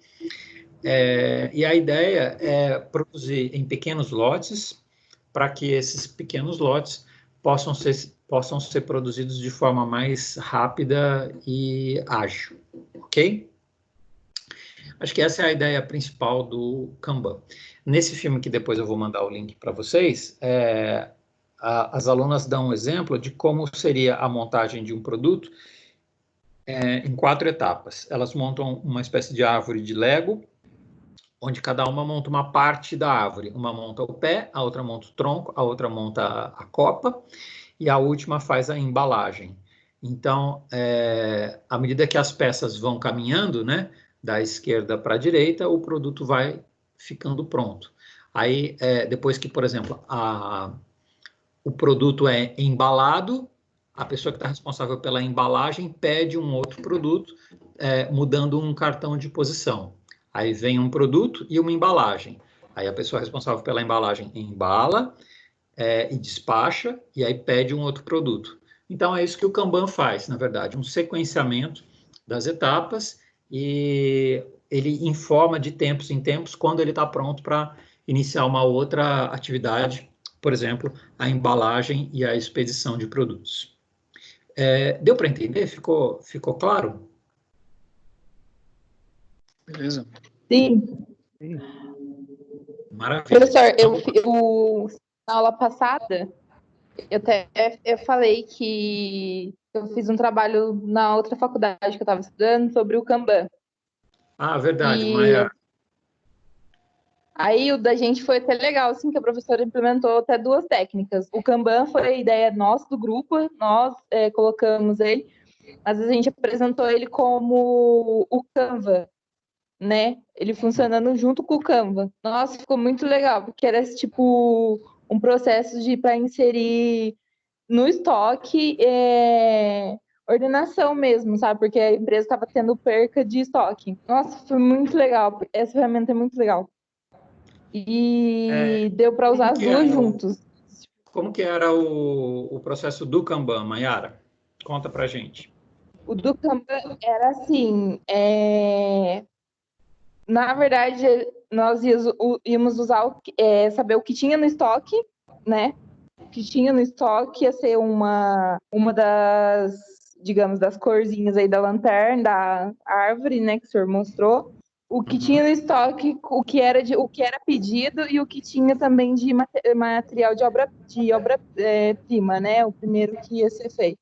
E a ideia é produzir em pequenos lotes, para que esses pequenos lotes possam ser produzidos de forma mais rápida e ágil, ok? Acho que essa é a ideia principal do Kanban. Nesse filme, que depois eu vou mandar o link para vocês, as alunas dão um exemplo de como seria a montagem de um produto em 4 etapas. Elas montam uma espécie de árvore de Lego, onde cada uma monta uma parte da árvore. Uma monta o pé, a outra monta o tronco, a outra monta a copa, e a última faz a embalagem. Então, à medida que as peças vão caminhando, né, da esquerda para a direita, o produto vai ficando pronto. Aí, depois que, por exemplo, o produto é embalado, a pessoa que está responsável pela embalagem pede um outro produto, mudando um cartão de posição. Aí vem um produto e uma embalagem. Aí a pessoa responsável pela embalagem embala e despacha, e aí pede um outro produto. Então, é isso que o Kanban faz, na verdade, um sequenciamento das etapas, e ele informa de tempos em tempos quando ele está pronto para iniciar uma outra atividade, por exemplo, a embalagem e a expedição de produtos. Deu para entender? Ficou claro? Beleza. Sim. Maravilha. Professor, na aula passada, eu falei que eu fiz um trabalho na outra faculdade que eu estava estudando sobre o Kanban. Ah, verdade, Maia. Aí o da gente foi até legal, assim, que a professora implementou até 2 técnicas. O Kanban foi a ideia nossa do grupo, nós colocamos ele, mas a gente apresentou ele como o Canva, né? Ele funcionando junto com o Canva. Nossa, ficou muito legal, porque era tipo um processo para inserir no estoque ordenação mesmo, sabe? Porque a empresa estava tendo perca de estoque. Nossa, foi muito legal. Essa ferramenta é muito legal. E deu para usar as duas juntos. Como que era o processo do Kanban, Mayara? Conta pra gente. O do Kanban era assim, na verdade, nós íamos usar, saber o que tinha no estoque, né? O que tinha no estoque ia ser uma das, digamos, das corzinhas aí da lanterna, da árvore, né, que o senhor mostrou. O que tinha no estoque, o que era pedido e o que tinha também de material de obra-prima, né? O primeiro que ia ser feito.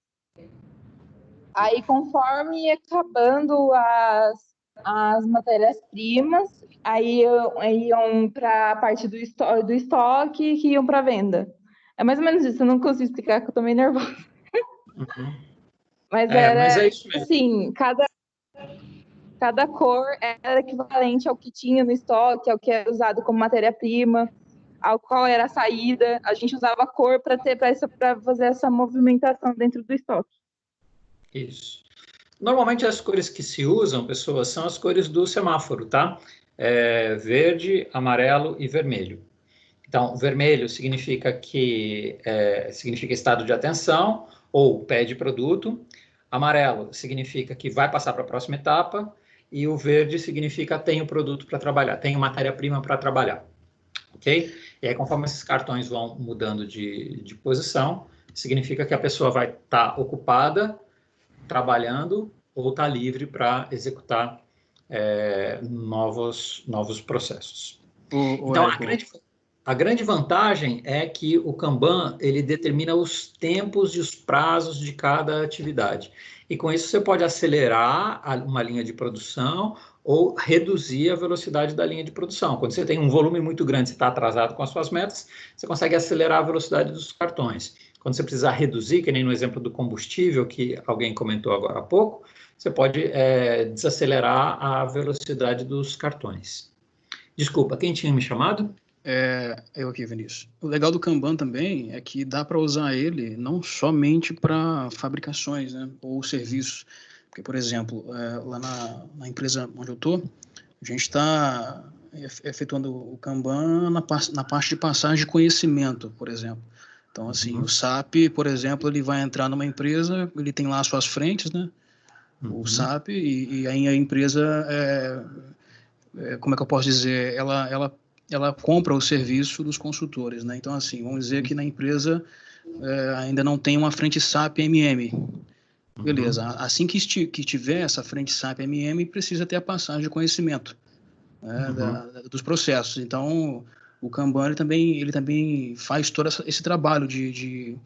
Aí, conforme ia acabando as matérias-primas, aí iam para a parte do estoque que iam para a venda. É mais ou menos isso, eu não consigo explicar, que eu tô meio nervosa. Mas mas é isso mesmo. Assim, cada cor era equivalente ao que tinha no estoque, ao que era usado como matéria-prima, ao qual era a saída. A gente usava a cor para fazer essa movimentação dentro do estoque. Isso. Normalmente as cores que se usam, pessoas, são as cores do semáforo, tá? Verde, amarelo e vermelho. Então, vermelho significa significa estado de atenção ou pede produto. Amarelo significa que vai passar para a próxima etapa. E o verde significa tem o produto para trabalhar, tem matéria-prima para trabalhar. Ok? E aí, conforme esses cartões vão mudando de posição, significa que a pessoa vai estar ocupada, trabalhando, ou está livre para executar novos processos. Então, a grande vantagem é que o Kanban, ele determina os tempos e os prazos de cada atividade. E com isso você pode acelerar uma linha de produção ou reduzir a velocidade da linha de produção. Quando você tem um volume muito grande, você está atrasado com as suas metas, você consegue acelerar a velocidade dos cartões. Quando você precisar reduzir, que nem no exemplo do combustível, que alguém comentou agora há pouco, você pode desacelerar a velocidade dos cartões. Desculpa, quem tinha me chamado? Eu aqui, Vinícius. O legal do Kanban também é que dá para usar ele não somente para fabricações, né, ou serviços. Porque, por exemplo, lá na empresa onde eu estou, a gente está efetuando o Kanban na parte de passagem de conhecimento, por exemplo. Então, assim, o SAP, por exemplo, ele vai entrar numa empresa, ele tem lá as suas frentes, né? O SAP, e aí a empresa, como é que eu posso dizer, ela compra o serviço dos consultores, né? Então, assim, vamos dizer que na empresa ainda não tem uma frente SAP MM. Beleza, assim que tiver essa frente SAP MM, precisa ter a passagem de conhecimento, né, dos processos. Então, o Kanban ele também faz todo esse trabalho de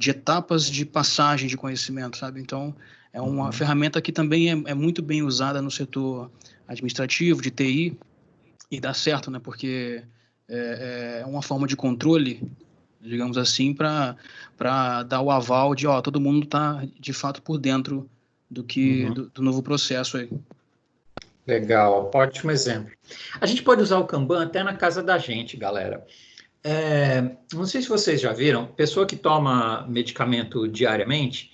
etapas de passagem de conhecimento, sabe? Então, é uma ferramenta que também é muito bem usada no setor administrativo, de TI, e dá certo, né? Porque é uma forma de controle, digamos assim, para dar o aval de, ó, todo mundo está de fato por dentro do novo processo aí. Legal, ótimo exemplo. A gente pode usar o Kanban até na casa da gente, galera. Não sei se vocês já viram, pessoa que toma medicamento diariamente,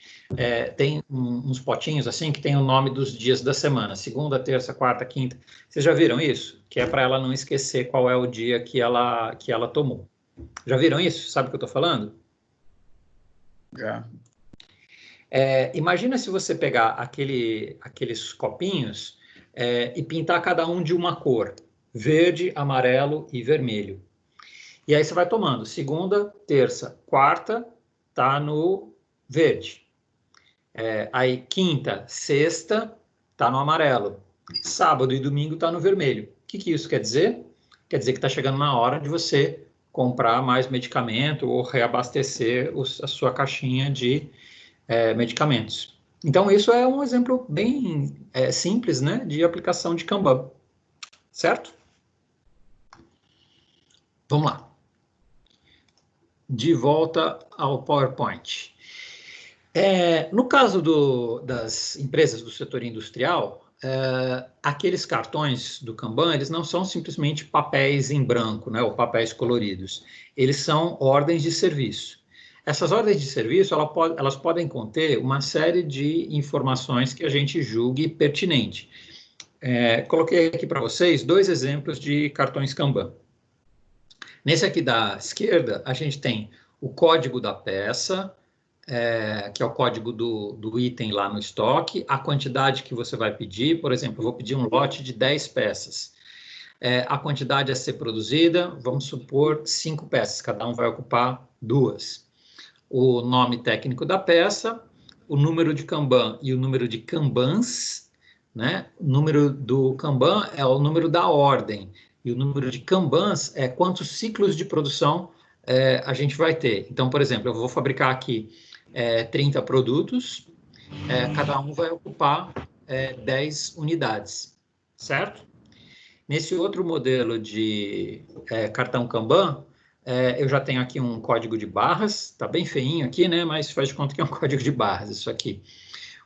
tem uns potinhos assim que tem o nome dos dias da semana, segunda, terça, quarta, quinta. Vocês já viram isso? Que é para ela não esquecer qual é o dia que ela tomou. Já viram isso? Sabe o que eu estou falando? Já. Imagina se você pegar aqueles copinhos e pintar cada um de uma cor, verde, amarelo e vermelho. E aí você vai tomando, segunda, terça, quarta, tá no verde. Aí quinta, sexta, tá no amarelo. Sábado e domingo tá no vermelho. O que isso quer dizer? Quer dizer que está chegando na hora de você comprar mais medicamento ou reabastecer a sua caixinha de medicamentos. Então, isso é um exemplo bem simples, né, de aplicação de Kanban, certo? Vamos lá. De volta ao PowerPoint. No caso das empresas do setor industrial, aqueles cartões do Kanban, eles não são simplesmente papéis em branco, né, ou papéis coloridos. Eles são ordens de serviço. Essas ordens de serviço, elas podem conter uma série de informações que a gente julgue pertinente. Coloquei aqui para vocês 2 exemplos de cartões Kanban. Nesse aqui da esquerda, a gente tem o código da peça, que é o código do item lá no estoque, a quantidade que você vai pedir, por exemplo, eu vou pedir um lote de 10 peças. A quantidade a ser produzida, vamos supor 5 peças, cada um vai ocupar 2. O nome técnico da peça, o número de Kanban e o número de Kanbans, né? O número do Kanban é o número da ordem, e o número de Kanbans é quantos ciclos de produção a gente vai ter. Então, por exemplo, eu vou fabricar aqui 30 produtos, cada um vai ocupar 10 unidades, certo? Nesse outro modelo de cartão Kanban, eu já tenho aqui um código de barras, está bem feinho aqui, né? Mas faz de conta que é um código de barras, isso aqui.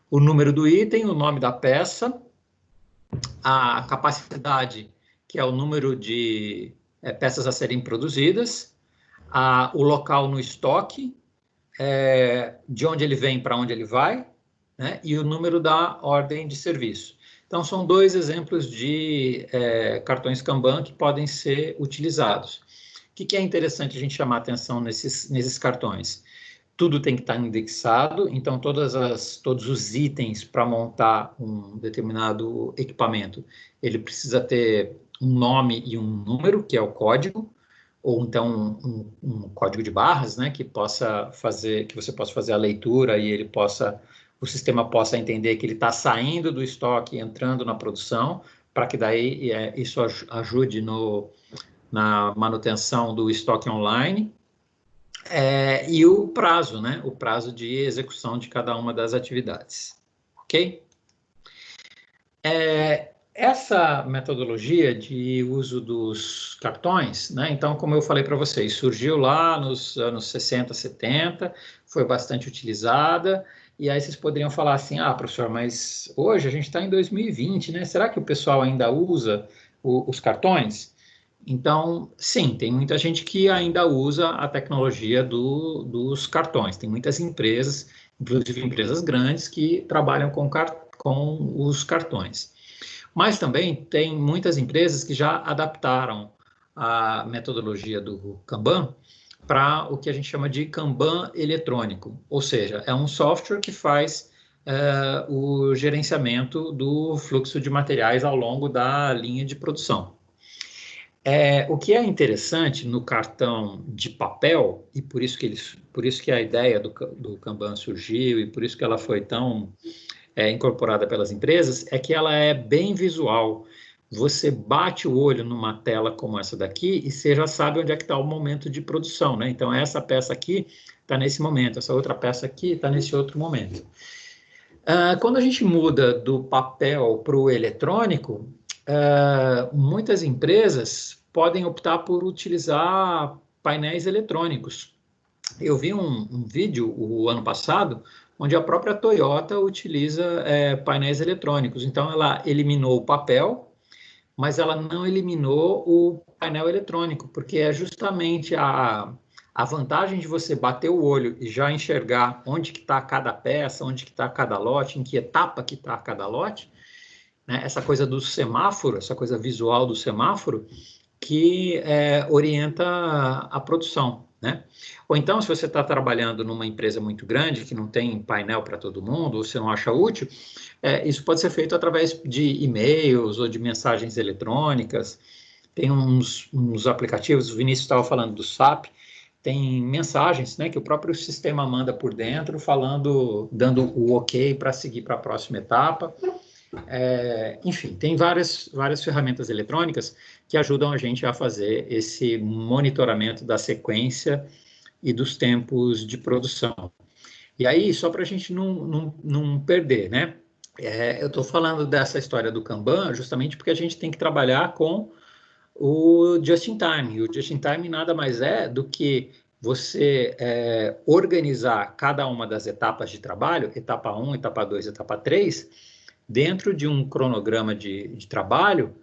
O número do item, o nome da peça, a capacidade, que é o número de peças a serem produzidas, o local no estoque, de onde ele vem para onde ele vai, né? E o número da ordem de serviço. Então, são 2 exemplos de cartões Kanban que podem ser utilizados. O que é interessante a gente chamar a atenção nesses cartões? Tudo tem que estar indexado, então todos os itens para montar um determinado equipamento, ele precisa ter um nome e um número, que é o código, ou então um código de barras, né, que você possa fazer a leitura e o sistema possa entender que ele está saindo do estoque e entrando na produção, para que daí isso ajude na manutenção do estoque online, e o prazo, né? O prazo de execução de cada uma das atividades, ok? Essa metodologia de uso dos cartões, né? Então, como eu falei para vocês, surgiu lá nos anos 60, 70, foi bastante utilizada, e aí vocês poderiam falar assim, professor, mas hoje a gente está em 2020, né? Será que o pessoal ainda usa os cartões? Então, sim, tem muita gente que ainda usa a tecnologia dos cartões. Tem muitas empresas, inclusive empresas grandes, que trabalham com os cartões. Mas também tem muitas empresas que já adaptaram a metodologia do Kanban para o que a gente chama de Kanban eletrônico. Ou seja, é um software que faz o gerenciamento do fluxo de materiais ao longo da linha de produção. O que é interessante no cartão de papel, e por isso que a ideia do Kanban surgiu, e por isso que ela foi tão incorporada pelas empresas, é que ela é bem visual. Você bate o olho numa tela como essa daqui e você já sabe onde é que está o momento de produção, né? Então, essa peça aqui está nesse momento, essa outra peça aqui está nesse outro momento. Quando a gente muda do papel para o eletrônico, muitas empresas podem optar por utilizar painéis eletrônicos. Eu vi um vídeo o ano passado, onde a própria Toyota utiliza painéis eletrônicos. Então, ela eliminou o papel, mas ela não eliminou o painel eletrônico, porque é justamente a vantagem de você bater o olho e já enxergar onde que está cada peça, onde que está cada lote, em que etapa que está cada lote, né? Essa coisa do semáforo, essa coisa visual do semáforo, que orienta a produção, né? Ou então, se você está trabalhando numa empresa muito grande, que não tem painel para todo mundo, ou você não acha útil, isso pode ser feito através de e-mails ou de mensagens eletrônicas. Tem uns aplicativos, o Vinícius estava falando do SAP, tem mensagens, né, que o próprio sistema manda por dentro, dando o ok para seguir para a próxima etapa. Enfim, tem várias ferramentas eletrônicas que ajudam a gente a fazer esse monitoramento da sequência e dos tempos de produção. E aí, só para a gente não perder, né? Eu estou falando dessa história do Kanban justamente porque a gente tem que trabalhar com o Just-in-Time. E o Just-in-Time nada mais é do que você organizar cada uma das etapas de trabalho, etapa 1, etapa 2, etapa 3, dentro de um cronograma de trabalho,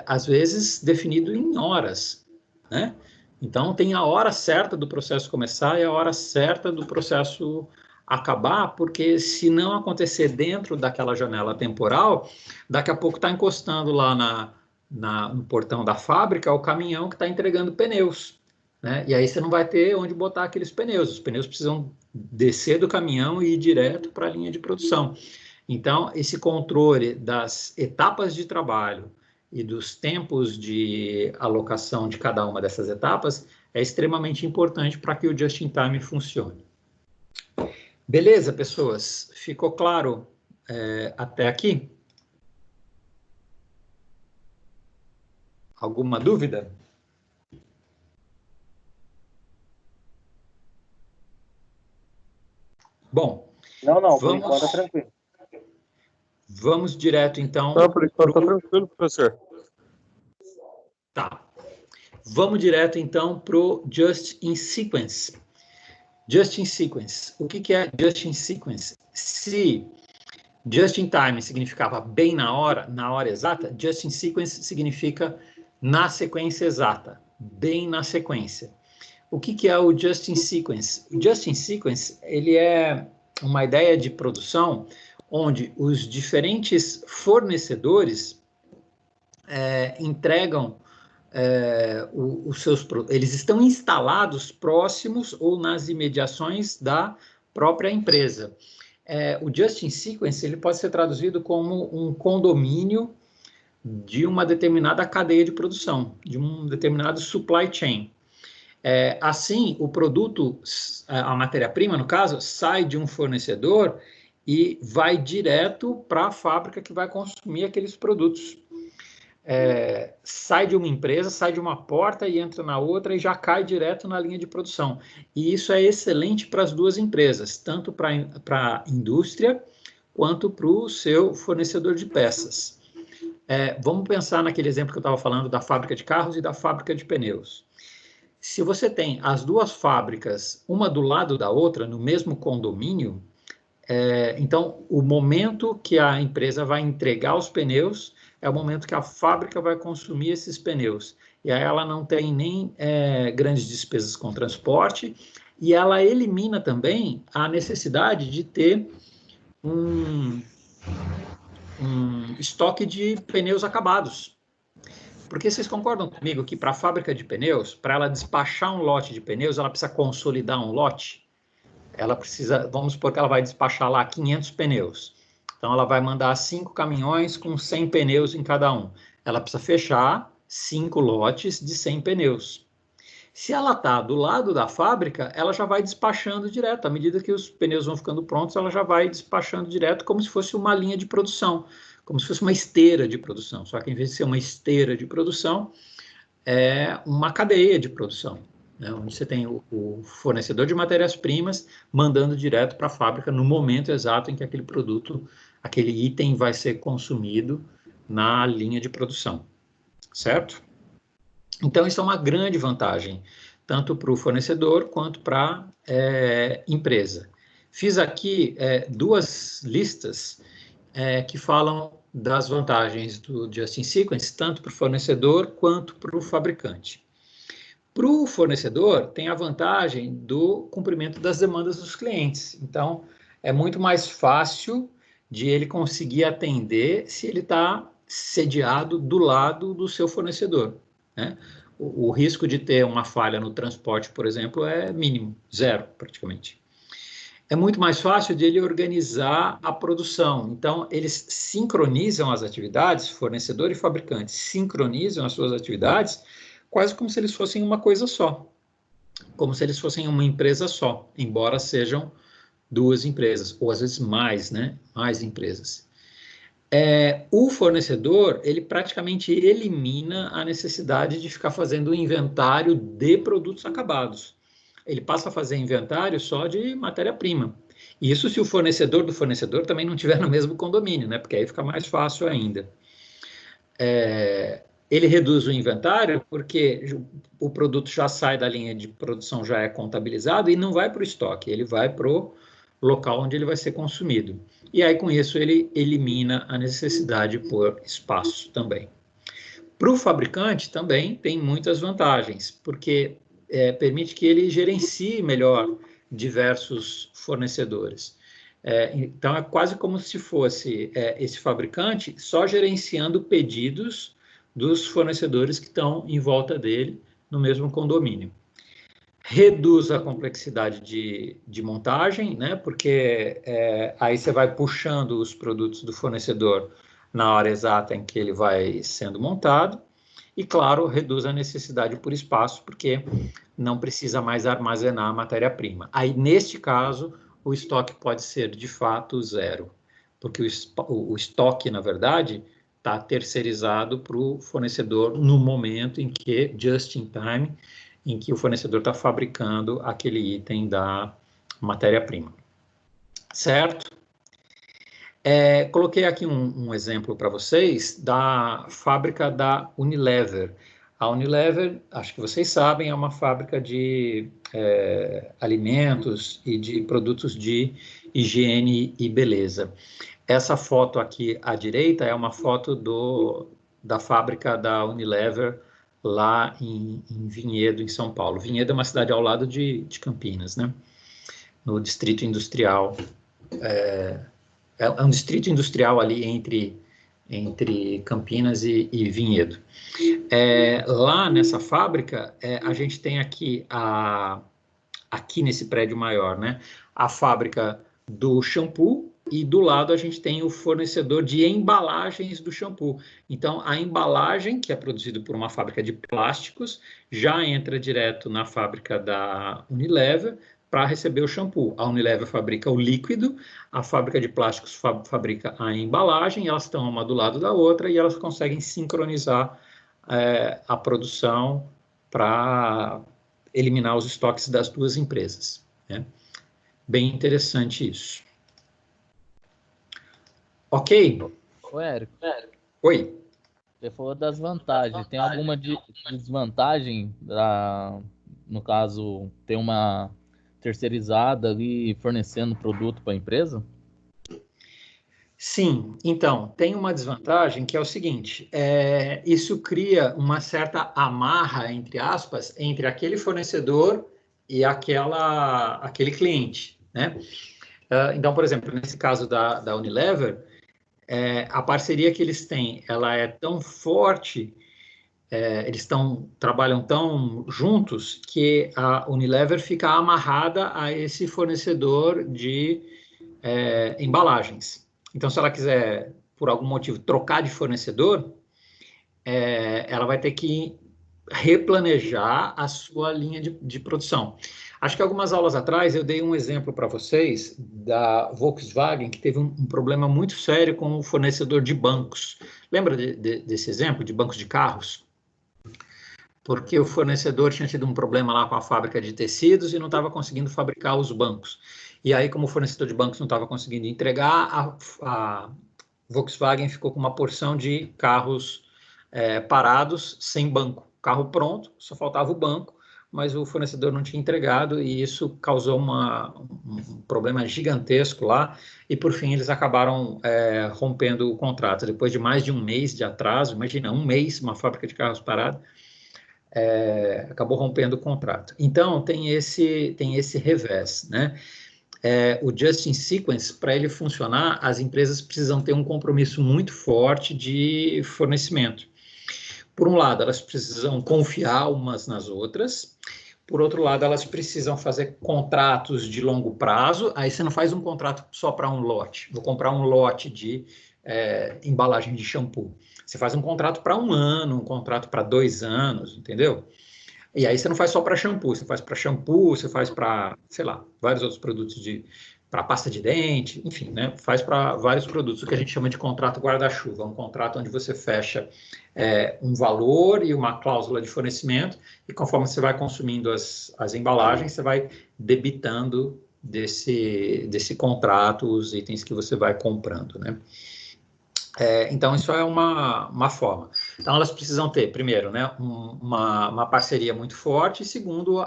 às vezes definido em horas, né? Então, tem a hora certa do processo começar e a hora certa do processo acabar, porque se não acontecer dentro daquela janela temporal, daqui a pouco está encostando lá no portão da fábrica o caminhão que está entregando pneus, né? E aí você não vai ter onde botar aqueles pneus. Os pneus precisam descer do caminhão e ir direto para a linha de produção. Então, esse controle das etapas de trabalho e dos tempos de alocação de cada uma dessas etapas é extremamente importante para que o Just-in-Time funcione. Beleza, pessoas? Ficou claro até aqui? Alguma dúvida? Bom, não, por enquanto é tranquilo. Vamos direto, então... Não, por enquanto está tranquilo, professor. Tá. Vamos direto, então, para o Just in Sequence. Just in Sequence. O que é Just in Sequence? Se Just in Time significava bem na hora exata, Just in Sequence significa na sequência exata, bem na sequência. O que é o Just in Sequence? O Just in Sequence, ele é uma ideia de produção onde os diferentes fornecedores entregam os seus produtos. Eles estão instalados próximos ou nas imediações da própria empresa. O Just in Sequence ele pode ser traduzido como um condomínio de uma determinada cadeia de produção, de um determinado supply chain. Assim, o produto, a matéria-prima, no caso, sai de um fornecedor e vai direto para a fábrica que vai consumir aqueles produtos. Sai de uma empresa, sai de uma porta e entra na outra e já cai direto na linha de produção. E isso é excelente para as duas empresas, tanto para a indústria quanto para o seu fornecedor de peças. Vamos pensar naquele exemplo que eu estava falando da fábrica de carros e da fábrica de pneus. Se você tem as duas fábricas, uma do lado da outra, no mesmo condomínio, então o momento que a empresa vai entregar os pneus é o momento que a fábrica vai consumir esses pneus. E aí ela não tem nem grandes despesas com transporte e ela elimina também a necessidade de ter um estoque de pneus acabados. Porque vocês concordam comigo que para a fábrica de pneus, para ela despachar um lote de pneus, ela precisa consolidar um lote? Ela precisa, vamos supor que ela vai despachar lá 500 pneus. Então, ela vai mandar 5 caminhões com 100 pneus em cada um. Ela precisa fechar 5 lotes de 100 pneus. Se ela está do lado da fábrica, ela já vai despachando direto. À medida que os pneus vão ficando prontos, ela já vai despachando direto como se fosse uma linha de produção, como se fosse uma esteira de produção. Só que, em vez de ser uma esteira de produção, é uma cadeia de produção, né, onde você tem o fornecedor de matérias-primas mandando direto para a fábrica no momento exato em que aquele produto, aquele item vai ser consumido na linha de produção, certo? Então, isso é uma grande vantagem, tanto para o fornecedor quanto para a empresa. Fiz aqui duas listas que falam das vantagens do Just in Sequence, tanto para o fornecedor quanto para o fabricante. Para o fornecedor, tem a vantagem do cumprimento das demandas dos clientes. Então, é muito mais fácil de ele conseguir atender se ele está sediado do lado do seu fornecedor, né? O risco de ter uma falha no transporte, por exemplo, é mínimo, zero, praticamente. É muito mais fácil de ele organizar a produção. Então, eles sincronizam as atividades, fornecedor e fabricante sincronizam as suas atividades, quase como se eles fossem uma coisa só, como se eles fossem uma empresa só, embora sejam duas empresas, ou às vezes mais, né? Mais empresas. O fornecedor, ele praticamente elimina a necessidade de ficar fazendo o inventário de produtos acabados. Ele passa a fazer inventário só de matéria-prima. Isso se o fornecedor do fornecedor também não estiver no mesmo condomínio, né? Porque aí fica mais fácil ainda. Ele reduz o inventário porque o produto já sai da linha de produção, já é contabilizado e não vai para o estoque, ele vai para o local onde ele vai ser consumido. E aí, com isso, ele elimina a necessidade por espaço também. Para o fabricante, também tem muitas vantagens, porque permite que ele gerencie melhor diversos fornecedores. Então, é quase como se fosse esse fabricante só gerenciando pedidos dos fornecedores que estão em volta dele no mesmo condomínio. Reduz a complexidade de montagem, né? Porque aí você vai puxando os produtos do fornecedor na hora exata em que ele vai sendo montado. E, claro, reduz a necessidade por espaço, porque não precisa mais armazenar a matéria-prima. Aí, neste caso, o estoque pode ser, de fato, zero, porque o estoque, na verdade, está terceirizado para o fornecedor no momento em que, just in time, em que o fornecedor está fabricando aquele item da matéria-prima. Certo? Coloquei aqui um exemplo para vocês da fábrica da Unilever. A Unilever, acho que vocês sabem, é uma fábrica de alimentos e de produtos de higiene e beleza. Essa foto aqui à direita é uma foto da fábrica da Unilever lá em Vinhedo, em São Paulo. Vinhedo é uma cidade ao lado de Campinas, né? No distrito industrial. É um distrito industrial ali entre Campinas e Vinhedo. Lá nessa fábrica, a gente tem aqui nesse prédio maior, né? A fábrica do shampoo, e do lado a gente tem o fornecedor de embalagens do shampoo. Então, a embalagem, que é produzida por uma fábrica de plásticos, já entra direto na fábrica da Unilever para receber o shampoo. A Unilever fabrica o líquido, a fábrica de plásticos fabrica a embalagem, elas estão uma do lado da outra e elas conseguem sincronizar a produção para eliminar os estoques das duas empresas, né? Bem interessante isso. Ok? Ô, Érico. Oi. Você falou das vantagens. Tem alguma desvantagem, no caso, ter uma terceirizada ali fornecendo produto para a empresa? Sim, então, tem uma desvantagem que é o seguinte, isso cria uma certa amarra, entre aspas, entre aquele fornecedor e aquele cliente, né? Então, por exemplo, nesse caso da Unilever, a parceria que eles têm, ela é tão forte, eles trabalham tão juntos, que a Unilever fica amarrada a esse fornecedor de embalagens. Então, se ela quiser, por algum motivo, trocar de fornecedor, ela vai ter que replanejar a sua linha de produção. Acho que algumas aulas atrás eu dei um exemplo para vocês da Volkswagen, que teve um problema muito sério com o fornecedor de bancos. Lembra desse exemplo de bancos de carros? Porque o fornecedor tinha tido um problema lá com a fábrica de tecidos e não estava conseguindo fabricar os bancos. E aí, como o fornecedor de bancos não estava conseguindo entregar, Volkswagen ficou com uma porção de carros parados, sem banco. Carro pronto, só faltava o banco, mas o fornecedor não tinha entregado e isso causou um problema gigantesco lá e, por fim, eles acabaram rompendo o contrato. Depois de mais de um mês de atraso, imagina, um mês, uma fábrica de carros parada, acabou rompendo o contrato. Então, tem esse revés, né? O Just in Sequence, para ele funcionar, as empresas precisam ter um compromisso muito forte de fornecimento. Por um lado, elas precisam confiar umas nas outras. Por outro lado, elas precisam fazer contratos de longo prazo. Aí você não faz um contrato só para um lote. Vou comprar um lote de embalagem de shampoo. Você faz um contrato para 1 ano, um contrato para 2 anos, entendeu? E aí você não faz só para shampoo, você faz para shampoo, você faz para, sei lá, vários outros produtos para pasta de dente, enfim, né? Faz para vários produtos, o que a gente chama de contrato guarda-chuva, um contrato onde você fecha um valor e uma cláusula de fornecimento, e conforme você vai consumindo as embalagens, você vai debitando desse contrato os itens que você vai comprando, né? Então, isso é uma forma. Então, elas precisam ter, primeiro, né, uma parceria muito forte, e segundo,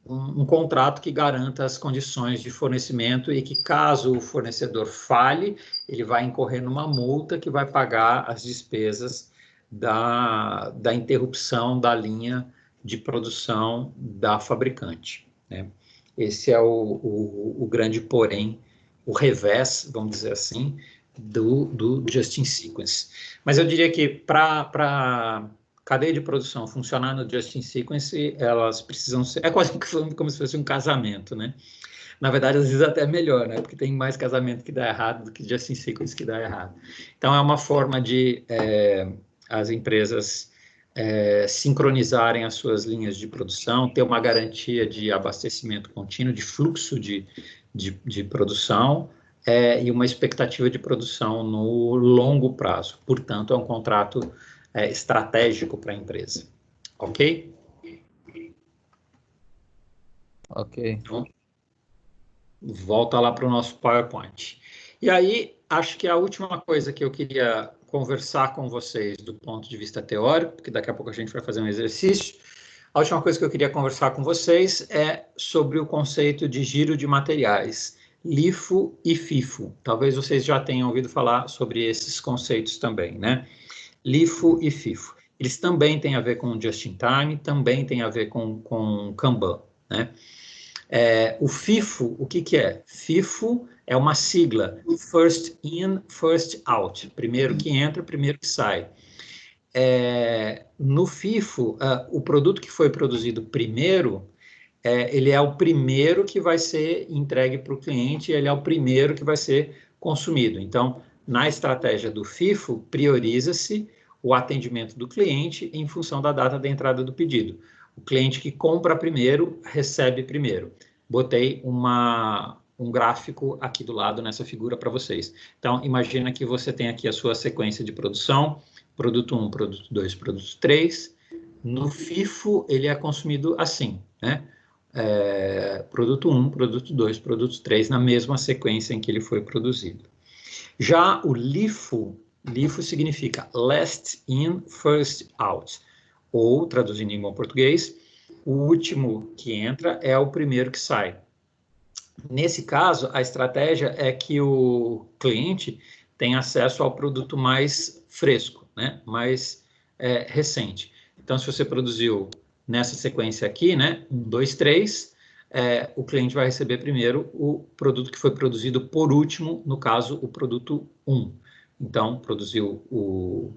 um contrato que garanta as condições de fornecimento e que, caso o fornecedor falhe, ele vai incorrer numa multa que vai pagar as despesas da interrupção da linha de produção da fabricante, né? Esse é o grande porém, o revés, vamos dizer assim, do Just in Sequence. Mas eu diria que para cadeia de produção funcionar no Just in Sequence, elas precisam ser... É quase como se fosse um casamento, né? Na verdade, às vezes até melhor, né? Porque tem mais casamento que dá errado do que Just in Sequence que dá errado. Então, é uma forma de as empresas sincronizarem as suas linhas de produção, ter uma garantia de abastecimento contínuo, de fluxo de produção, e uma expectativa de produção no longo prazo. Portanto, é um contrato estratégico para a empresa. Ok? Ok. Então, volta lá para o nosso PowerPoint. E aí, acho que a última coisa que eu queria conversar com vocês do ponto de vista teórico, porque daqui a pouco a gente vai fazer um exercício, a última coisa que eu queria conversar com vocês é sobre o conceito de giro de materiais, LIFO e FIFO. Talvez vocês já tenham ouvido falar sobre esses conceitos também, né? LIFO e FIFO. Eles também têm a ver com Just-in-Time, também têm a ver com Kanban, né? O FIFO, o que é? FIFO é uma sigla, First In, First Out. Primeiro que entra, primeiro que sai. No FIFO, o produto que foi produzido primeiro, ele é o primeiro que vai ser entregue para o cliente, ele é o primeiro que vai ser consumido. Então, na estratégia do FIFO, prioriza-se o atendimento do cliente em função da data da entrada do pedido. O cliente que compra primeiro, recebe primeiro. Botei um gráfico aqui do lado nessa figura para vocês. Então, imagina que você tem aqui a sua sequência de produção, produto 1, produto 2, produto 3. No FIFO, ele é consumido assim, né? Produto 1, produto 2, produto 3, na mesma sequência em que ele foi produzido. Já o LIFO significa Last In, First Out, ou, traduzindo em bom português, o último que entra é o primeiro que sai. Nesse caso, a estratégia é que o cliente tem acesso ao produto mais fresco, né? Mais recente. Então, se você produziu nessa sequência aqui, né? 1, 2, 3, o cliente vai receber primeiro o produto que foi produzido por último, no caso, o produto 1. Então, produziu o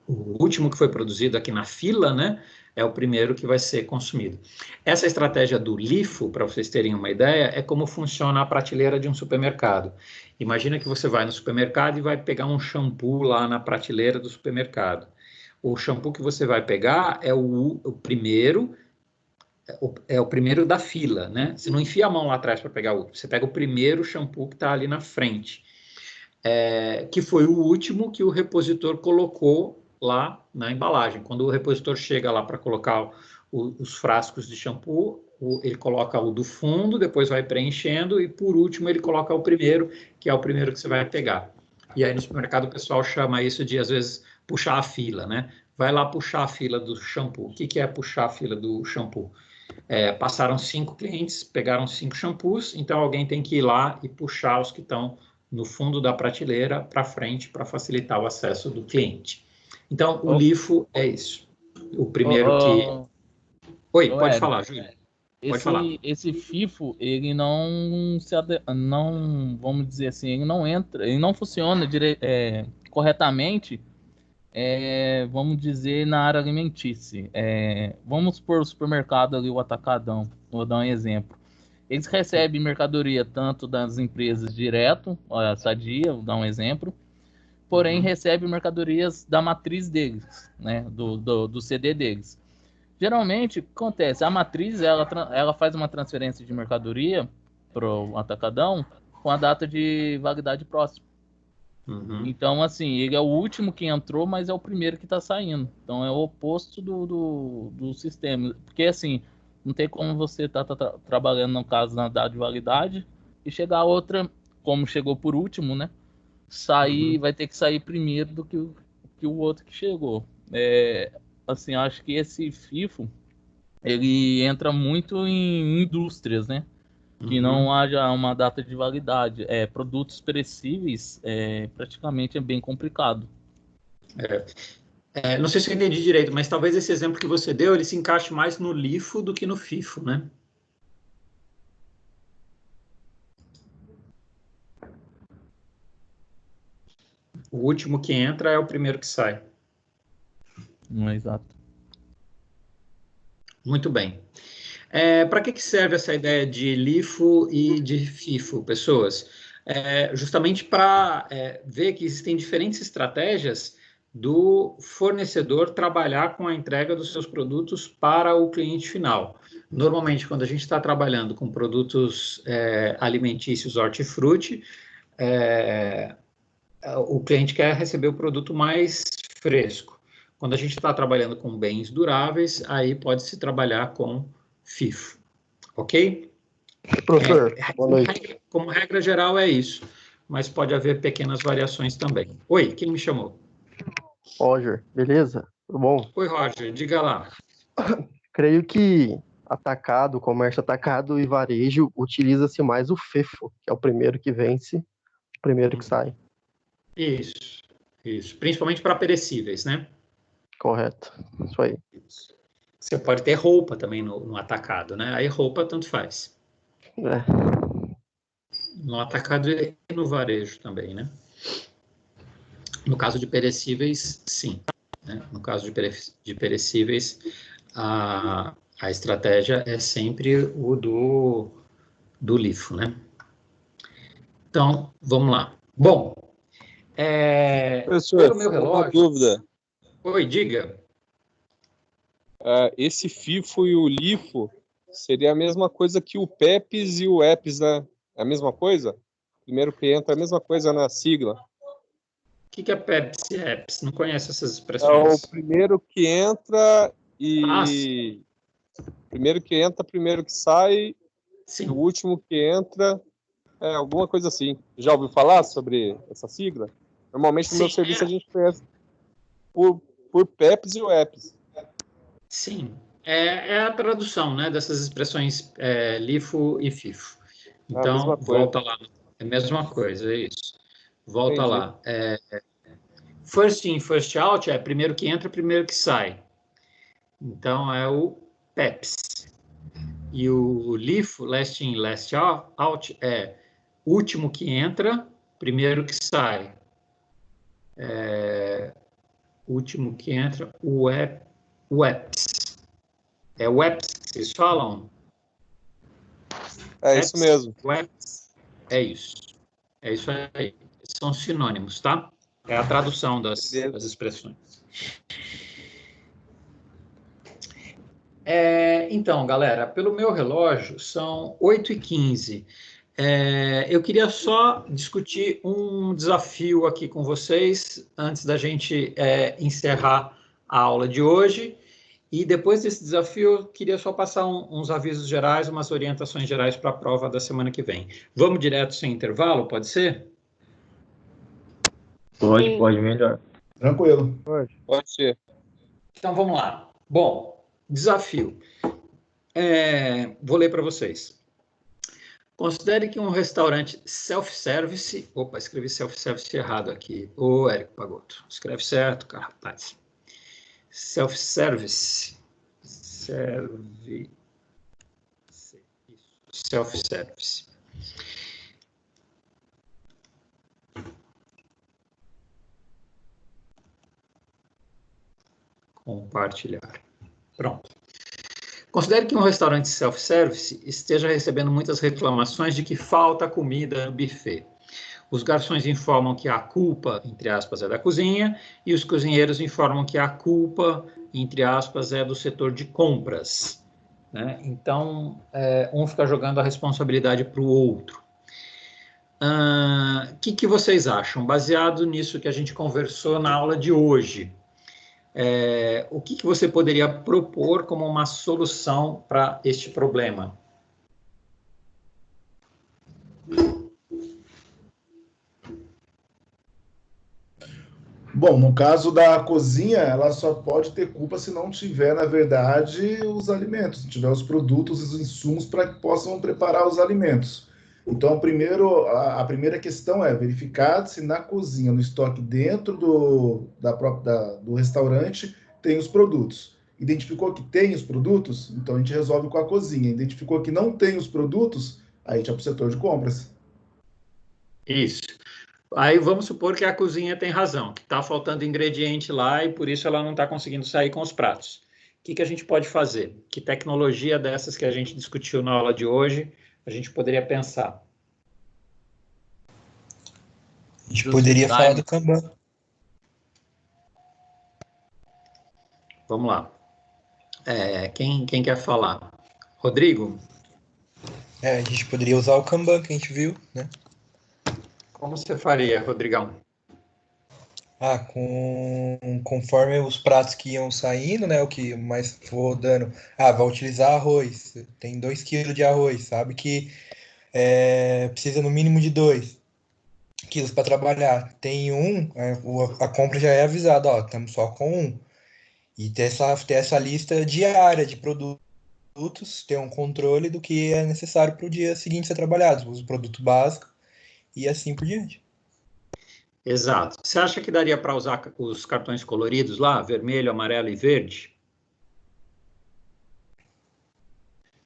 último que foi produzido aqui na fila, né? É o primeiro que vai ser consumido. Essa estratégia do LIFO, para vocês terem uma ideia, é como funciona a prateleira de um supermercado. Imagina que você vai no supermercado e vai pegar um shampoo lá na prateleira do supermercado. O shampoo que você vai pegar é o primeiro da fila, né? Você não enfia a mão lá atrás para pegar o outro. Você pega o primeiro shampoo que está ali na frente, que foi o último que o repositor colocou lá na embalagem. Quando o repositor chega lá para colocar os frascos de shampoo, ele coloca o do fundo, depois vai preenchendo e por último ele coloca o primeiro, que é o primeiro que você vai pegar. E aí no supermercado o pessoal chama isso de, às vezes, puxar a fila, né? Vai lá puxar a fila do shampoo. O que é puxar a fila do shampoo? Passaram 5 clientes, pegaram 5 shampoos, então alguém tem que ir lá e puxar os que estão no fundo da prateleira para frente para facilitar o acesso do cliente. Então, o LIFO é isso. O primeiro que... Oi, pode Érico, falar, Júlio. Pode falar. Esse FIFO, ele não vamos dizer assim, ele não entra, ele não funciona corretamente, vamos dizer, na área alimentícia. Vamos por o supermercado ali, o Atacadão, vou dar um exemplo. Eles recebem mercadoria tanto das empresas direto, a Sadia, vou dar um exemplo, porém recebem mercadorias da matriz deles, né, do CD deles. Geralmente, o que acontece? A matriz, ela faz uma transferência de mercadoria para o Atacadão com a data de validade próxima. Então, assim, ele é o último que entrou, mas é o primeiro que está saindo. Então, é o oposto do sistema. Porque, assim, não tem como você estar trabalhando, no caso, na data de validade e chegar a outra, como chegou por último, né? Vai ter que sair primeiro do que o outro que chegou. Assim, acho que esse FIFO, ele entra muito em indústrias, né? Que não haja uma data de validade. Produtos perecíveis, praticamente é bem complicado. Não sei se eu entendi direito, mas talvez esse exemplo que você deu, ele se encaixe mais no LIFO do que no FIFO, né? O último que entra é o primeiro que sai. Exato. Muito bem. Para que serve essa ideia de LIFO e de FIFO, pessoas? Justamente para ver que existem diferentes estratégias do fornecedor trabalhar com a entrega dos seus produtos para o cliente final. Normalmente, quando a gente está trabalhando com produtos alimentícios hortifruti, o cliente quer receber o produto mais fresco. Quando a gente está trabalhando com bens duráveis, aí pode-se trabalhar com FIFO, ok? Professor, boa noite. Como regra geral é isso, mas pode haver pequenas variações também. Oi, quem me chamou? Roger, beleza? Tudo bom? Oi, Roger, diga lá. Creio que atacado, comércio atacado e varejo utiliza-se mais o FIFO, que é o primeiro que vence, o primeiro que sai. Isso. Principalmente para perecíveis, né? Correto, isso aí. Você pode ter roupa também no atacado, né? Aí roupa tanto faz. No atacado e no varejo também, né? No caso de perecíveis, sim. Né? No caso de perecíveis, a estratégia é sempre o do LIFO, né? Então, vamos lá. Bom, professor, pelo meu relógio... uma dúvida. Oi, diga. Esse FIFO e o LIFO seria a mesma coisa que o PEPs e o EPs, né? É a mesma coisa? Primeiro que entra é a mesma coisa na sigla. O que é PEPs e EPs? Não conheço essas É expressões. o primeiro que entra e... Primeiro que entra, primeiro que sai. Sim. O último que entra... alguma coisa assim. Já ouviu falar sobre essa sigla? Normalmente no meu serviço a gente conhece por PEPs e o EPs. Sim, é a tradução, né, dessas expressões LIFO e FIFO. Então, volta lá. É a mesma coisa, é isso. Volta Entendi. lá. First in, first out é primeiro que entra, primeiro que sai. Então, é o PEPs. E o LIFO, last in, last out, é último que entra, primeiro que sai. Último que entra, o EPs. É o EPs que vocês falam? É isso mesmo. EPs, é isso. É isso aí. São sinônimos, tá? É a tradução das expressões. Então, galera, pelo meu relógio, são 8h15. Eu queria só discutir um desafio aqui com vocês, antes da gente encerrar a aula de hoje. E depois desse desafio, eu queria só passar uns avisos gerais, umas orientações gerais para a prova da semana que vem. Vamos direto sem intervalo, pode ser? Pode melhor. Tranquilo. Pode ser. Então, vamos lá. Bom, desafio. Vou ler para vocês. Considere que um restaurante self-service... Opa, escrevi self-service errado aqui. Ô, Érico Pagotto, escreve certo, cara, rapaz. Self-service. Self-service. Compartilhar. Pronto. Considere que um restaurante self-service esteja recebendo muitas reclamações de que falta comida no buffet. Os garçons informam que a culpa, entre aspas, é da cozinha, e os cozinheiros informam que a culpa, entre aspas, é do setor de compras. Né? Então, um fica jogando a responsabilidade para o outro. O que vocês acham? Baseado nisso que a gente conversou na aula de hoje, o que você poderia propor como uma solução para este problema? Bom, no caso da cozinha, ela só pode ter culpa se não tiver, na verdade, os alimentos, se tiver os produtos, os insumos para que possam preparar os alimentos. Então, a primeira questão é verificar se na cozinha, no estoque dentro do restaurante, tem os produtos. Identificou que tem os produtos? Então, a gente resolve com a cozinha. Identificou que não tem os produtos? Aí a gente vai para o setor de compras. Isso. Aí vamos supor que a cozinha tem razão, que está faltando ingrediente lá e por isso ela não está conseguindo sair com os pratos. O que a gente pode fazer? Que tecnologia dessas que a gente discutiu na aula de hoje a gente poderia pensar? A gente poderia falar do Kanban. Vamos lá. Quem quer falar? Rodrigo? A gente poderia usar o Kanban que a gente viu, né? Como você faria, Rodrigão? Conforme os pratos que iam saindo, né? O que mais for dando. Vai utilizar arroz. Tem 2 kg de arroz, sabe que precisa no mínimo de 2 quilos para trabalhar. Tem a compra já é avisada, ó, estamos só com 1. E ter essa lista diária de produtos, ter um controle do que é necessário para o dia seguinte ser trabalhado, os produtos básicos e assim por diante. Exato. Você acha que daria para usar os cartões coloridos lá, vermelho, amarelo e verde?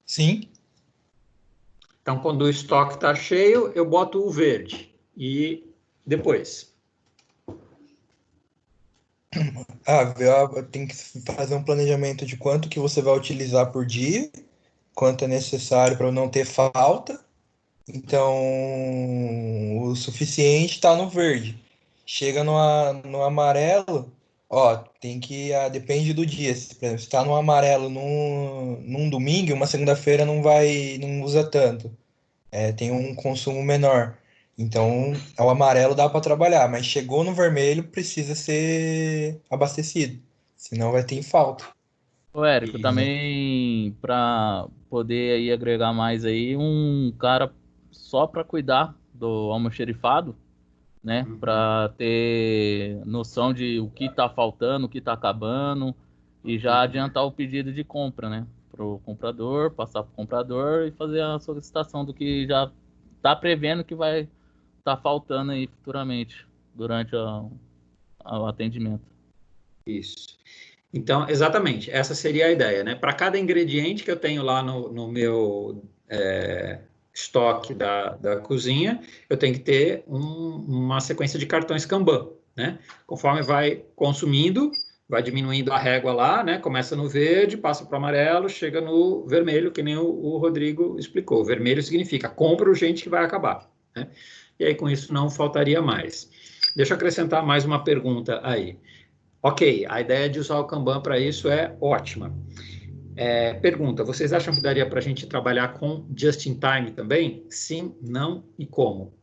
Sim. Então, quando o estoque está cheio, eu boto o verde. E depois? Tem que fazer um planejamento de quanto que você vai utilizar por dia, quanto é necessário para não ter falta. Então, o suficiente está no verde. Chega no amarelo, depende do dia. Por exemplo, se está no amarelo num domingo, uma segunda-feira não usa tanto. Tem um consumo menor. Então, o amarelo dá para trabalhar, mas chegou no vermelho, precisa ser abastecido. Senão vai ter falta. Ô, Érico, também para poder aí agregar mais aí, um cara só para cuidar do almoxerifado, né? Para ter noção de o que está faltando, o que está acabando e já adiantar o pedido de compra, né? Para o comprador, passar para o comprador e fazer a solicitação do que já está prevendo que vai estar faltando aí futuramente durante o atendimento. Isso. Então, exatamente, essa seria a ideia, né? Para cada ingrediente que eu tenho lá no meu estoque da cozinha, eu tenho que ter uma sequência de cartões Kanban, né? Conforme vai consumindo, vai diminuindo a régua lá, né? Começa no verde, passa para o amarelo, chega no vermelho, que nem o Rodrigo explicou. Vermelho significa compra urgente que vai acabar, né? E aí, com isso, não faltaria mais. Deixa eu acrescentar mais uma pergunta aí. Ok, a ideia de usar o Kanban para isso é ótima. Pergunta, vocês acham que daria para a gente trabalhar com just in time também? Sim, não e como?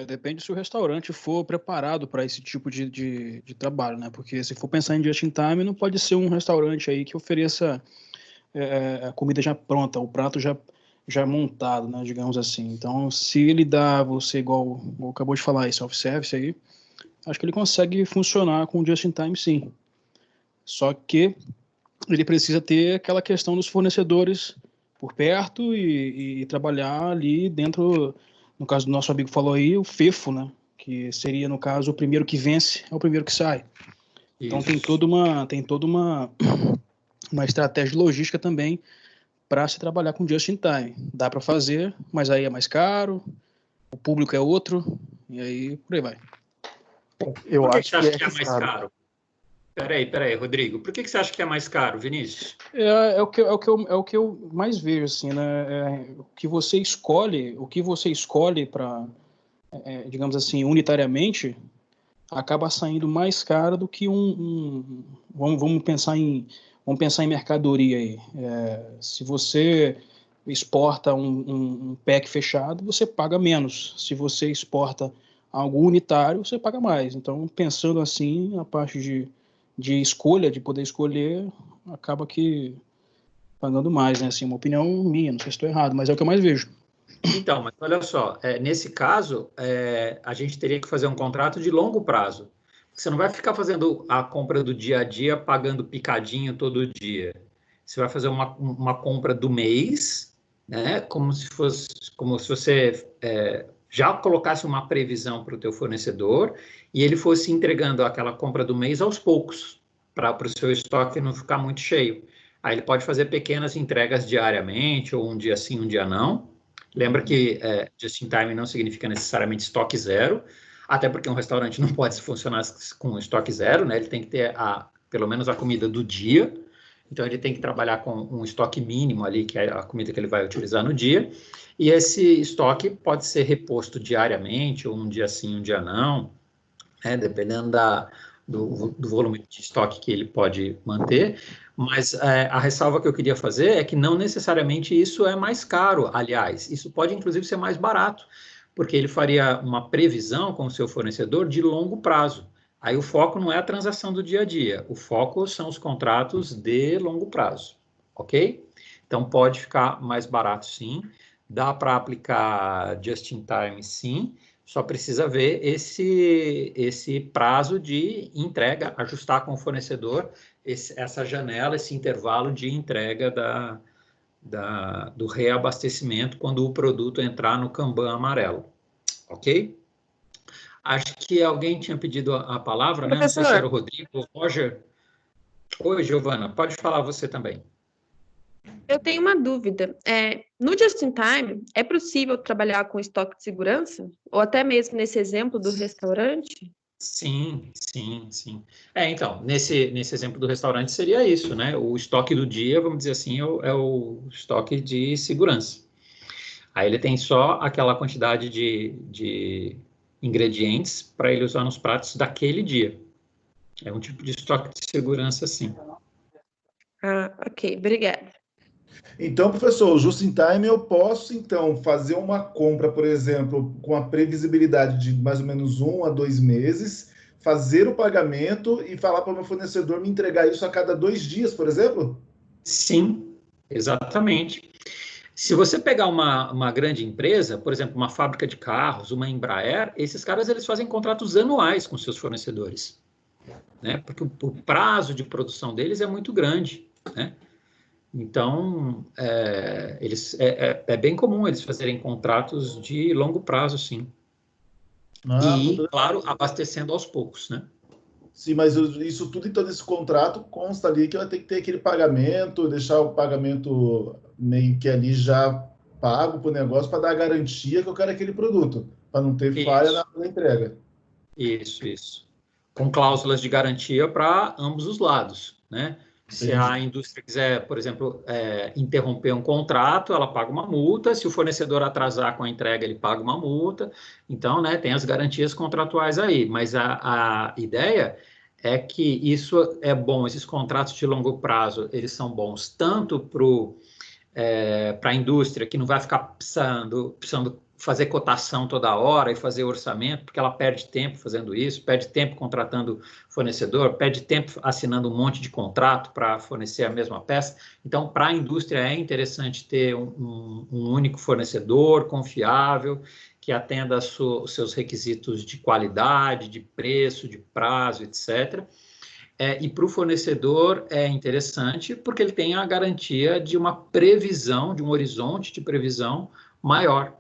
Depende se o restaurante for preparado para esse tipo de trabalho, né? Porque se for pensar em just in time, não pode ser um restaurante aí que ofereça a comida já pronta, o prato já montado, né? Digamos assim. Então, se ele dá você, igual acabou de falar, esse self-service aí, acho que ele consegue funcionar com just in time, sim. Só que ele precisa ter aquela questão dos fornecedores por perto e trabalhar ali dentro, no caso do nosso amigo falou aí, o FIFO, né? Que seria, no caso, o primeiro que vence é o primeiro que sai. Então tem toda uma estratégia logística também para se trabalhar com just in time. Dá para fazer, mas aí é mais caro, o público é outro, e aí por aí vai. Eu acho que você acha que é mais caro? Peraí, Rodrigo. Por que você acha que é mais caro, Vinícius? É o que eu mais vejo, assim, né? O que você escolhe para, digamos assim, unitariamente, acaba saindo mais caro do que vamos pensar em mercadoria aí. Se você exporta um pack fechado, você paga menos. Se você exporta algo unitário, você paga mais. Então, pensando assim, a parte de escolha, de poder escolher, acaba que pagando mais, né? Assim, uma opinião minha, não sei se estou errado, mas é o que eu mais vejo. Então, mas olha só, nesse caso, a gente teria que fazer um contrato de longo prazo. Você não vai ficar fazendo a compra do dia a dia, pagando picadinho todo dia. Você vai fazer uma compra do mês, né? Como se você já colocasse uma previsão para o teu fornecedor e ele fosse entregando aquela compra do mês aos poucos, para o seu estoque não ficar muito cheio. Aí ele pode fazer pequenas entregas diariamente, ou um dia sim, um dia não. Lembra que just in time não significa necessariamente estoque zero, até porque um restaurante não pode funcionar com estoque zero, né? Ele tem que ter pelo menos a comida do dia, então ele tem que trabalhar com um estoque mínimo ali, que é a comida que ele vai utilizar no dia, e esse estoque pode ser reposto diariamente, ou um dia sim, um dia não, dependendo do volume de estoque que ele pode manter, mas a ressalva que eu queria fazer é que não necessariamente isso é mais caro, aliás, isso pode inclusive ser mais barato, porque ele faria uma previsão com o seu fornecedor de longo prazo. Aí o foco não é a transação do dia a dia, o foco são os contratos de longo prazo, ok? Então pode ficar mais barato sim, dá para aplicar just in time sim, só precisa ver esse prazo de entrega, ajustar com o fornecedor essa janela, esse intervalo de entrega do reabastecimento quando o produto entrar no Kanban amarelo, ok? Acho que alguém tinha pedido a palavra, né? Não sei se era o Rodrigo ou o Roger. Oi, Giovana, pode falar você também. Eu tenho uma dúvida. No Just in Time, é possível trabalhar com estoque de segurança? Ou até mesmo nesse exemplo do restaurante? Sim. Então, nesse exemplo do restaurante seria isso, né? O estoque do dia, vamos dizer assim, é o estoque de segurança. Aí ele tem só aquela quantidade de ingredientes para ele usar nos pratos daquele dia. É um tipo de estoque de segurança, sim. Ok, obrigada. Então, professor, just in time eu posso, então, fazer uma compra, por exemplo, com a previsibilidade de mais ou menos 1 a 2 meses, fazer o pagamento e falar para o meu fornecedor me entregar isso a cada 2 dias, por exemplo? Sim, exatamente. Se você pegar uma grande empresa, por exemplo, uma fábrica de carros, uma Embraer, esses caras eles fazem contratos anuais com seus fornecedores, né? Porque o prazo de produção deles é muito grande, né? Então, é bem comum eles fazerem contratos de longo prazo, sim. E, claro, abastecendo aos poucos, né? Sim, mas isso tudo, então, nesse contrato consta ali que vai ter que ter aquele pagamento, deixar o pagamento meio que ali já pago para o negócio, para dar a garantia que eu quero aquele produto, para não ter falha na entrega. Isso. Com cláusulas de garantia para ambos os lados, né? Se a indústria quiser, por exemplo, interromper um contrato, ela paga uma multa. Se o fornecedor atrasar com a entrega, ele paga uma multa. Então, né, tem as garantias contratuais aí. Mas a ideia é que isso é bom. Esses contratos de longo prazo, eles são bons tanto para a indústria, que não vai ficar precisando fazer cotação toda hora e fazer orçamento, porque ela perde tempo fazendo isso, perde tempo contratando fornecedor, perde tempo assinando um monte de contrato para fornecer a mesma peça. Então, para a indústria é interessante ter um único fornecedor confiável, que atenda os seus requisitos de qualidade, de preço, de prazo, etc. E para o fornecedor é interessante porque ele tem a garantia de uma previsão, de um horizonte de previsão maior.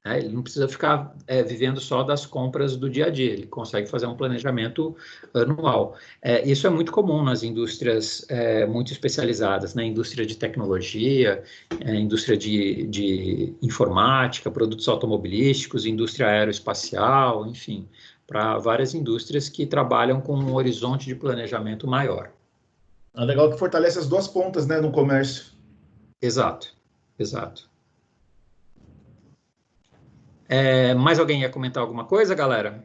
Ele não precisa ficar vivendo só das compras do dia a dia, ele consegue fazer um planejamento anual. Isso é muito comum nas indústrias muito especializadas, né? Indústria de tecnologia, indústria de informática, produtos automobilísticos, indústria aeroespacial, enfim, para várias indústrias que trabalham com um horizonte de planejamento maior. É legal que fortalece as duas pontas, né, no comércio. Exato, exato. Mais alguém ia comentar alguma coisa, galera?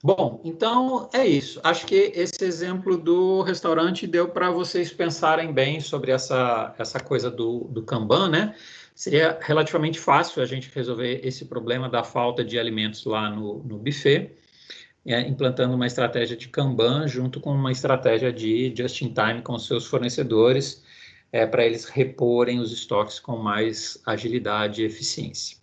Bom, então é isso. Acho que esse exemplo do restaurante deu para vocês pensarem bem sobre essa coisa do Kanban, né? Seria relativamente fácil a gente resolver esse problema da falta de alimentos lá no buffet, implantando uma estratégia de Kanban junto com uma estratégia de just-in-time com os seus fornecedores, para eles reporem os estoques com mais agilidade e eficiência.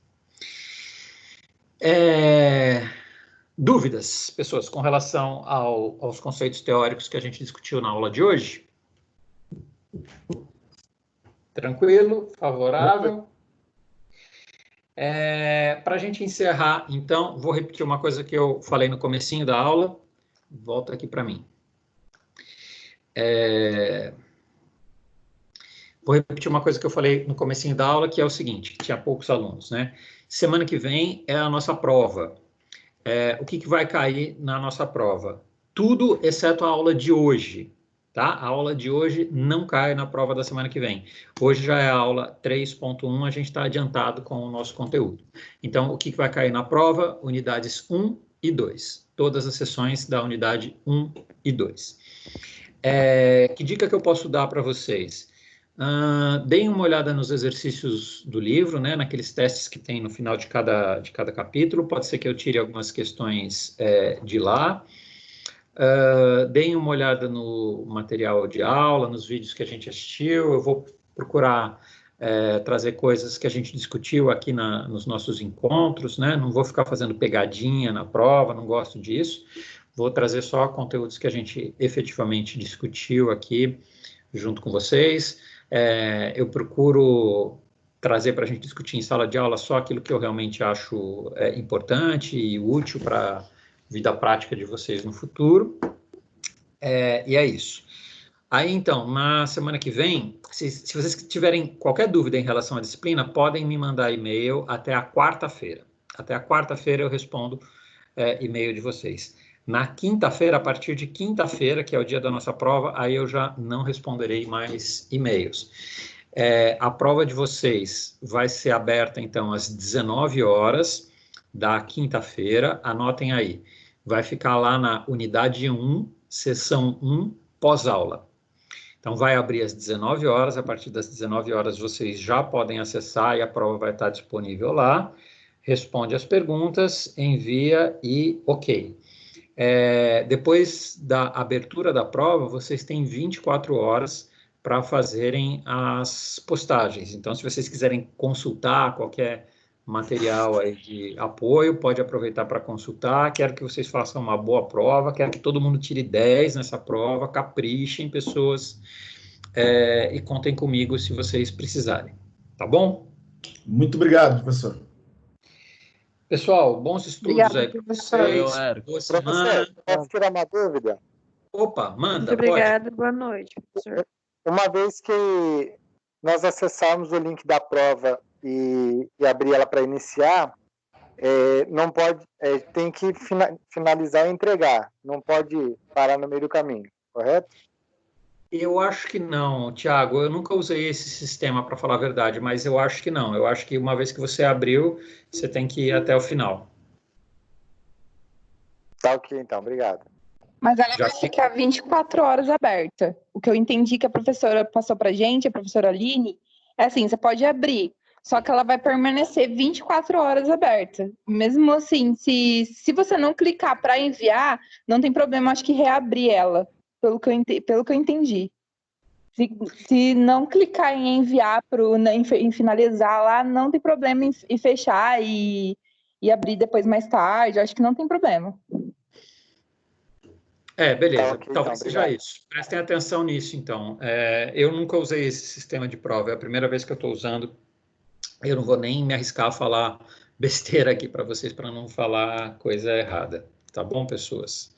Dúvidas, pessoas, com relação aos conceitos teóricos que a gente discutiu na aula de hoje? Tranquilo? Favorável? Para a gente encerrar, então, vou repetir uma coisa que eu falei no comecinho da aula. Volta aqui para mim. Vou repetir uma coisa que eu falei no comecinho da aula, que é o seguinte, que tinha poucos alunos, né? Semana que vem é a nossa prova. O que vai cair na nossa prova? Tudo exceto a aula de hoje, tá? A aula de hoje não cai na prova da semana que vem. Hoje já é a aula 3.1, a gente está adiantado com o nosso conteúdo. Então, o que vai cair na prova? Unidades 1 e 2. Todas as sessões da unidade 1 e 2. Que dica que eu posso dar para vocês? Deem uma olhada nos exercícios do livro, né, naqueles testes que tem no final de cada capítulo. Pode ser que eu tire algumas questões de lá. Deem uma olhada no material de aula, nos vídeos que a gente assistiu. Eu vou procurar trazer coisas que a gente discutiu aqui nos nossos encontros, né? Não vou ficar fazendo pegadinha na prova, não gosto disso. Vou trazer só conteúdos que a gente efetivamente discutiu aqui junto com vocês. Eu procuro trazer para a gente discutir em sala de aula só aquilo que eu realmente acho importante e útil para a vida prática de vocês no futuro. E é isso. Aí, então, na semana que vem, se vocês tiverem qualquer dúvida em relação à disciplina, podem me mandar e-mail até a quarta-feira. Até a quarta-feira eu respondo e-mail de vocês. Na quinta-feira, a partir de quinta-feira, que é o dia da nossa prova, aí eu já não responderei mais e-mails. A prova de vocês vai ser aberta, então, às 19 horas da quinta-feira. Anotem aí. Vai ficar lá na unidade 1, sessão 1, pós-aula. Então, vai abrir às 19 horas. A partir das 19 horas, vocês já podem acessar e a prova vai estar disponível lá. Responde as perguntas, envia e ok. Depois da abertura da prova, vocês têm 24 horas para fazerem as postagens. Então, se vocês quiserem consultar qualquer material aí de apoio, pode aproveitar para consultar. Quero que vocês façam uma boa prova, quero que todo mundo tire 10 nessa prova, caprichem, pessoas, e contem comigo se vocês precisarem. Tá bom? Muito obrigado, professor. Pessoal, bons estudos aí para vocês. Boa semana. Posso tirar uma dúvida? Opa, manda. Muito obrigada, boa noite, professor. Uma vez que nós acessarmos o link da prova e abrir ela para iniciar, não pode, tem que finalizar e entregar. Não pode parar no meio do caminho, correto? Eu acho que não, Thiago. Eu nunca usei esse sistema, para falar a verdade, mas eu acho que não. Eu acho que uma vez que você abriu, você tem que ir até o final. Tá ok, então. Obrigado. Mas ela Já vai ficar 24 horas aberta. O que eu entendi que a professora passou pra gente, a professora Aline, é assim, você pode abrir, só que ela vai permanecer 24 horas aberta. Mesmo assim, se você não clicar para enviar, não tem problema, acho que reabrir ela, pelo que eu entendi. Se não clicar em enviar, em finalizar lá, não tem problema em fechar e abrir depois mais tarde, acho que não tem problema. Beleza. Tá, ok, Talvez então, seja obrigado. isso. Prestem atenção nisso, então. Eu nunca usei esse sistema de prova, é a primeira vez que eu estou usando. Eu não vou nem me arriscar a falar besteira aqui para vocês, para não falar coisa errada. Tá bom, pessoas?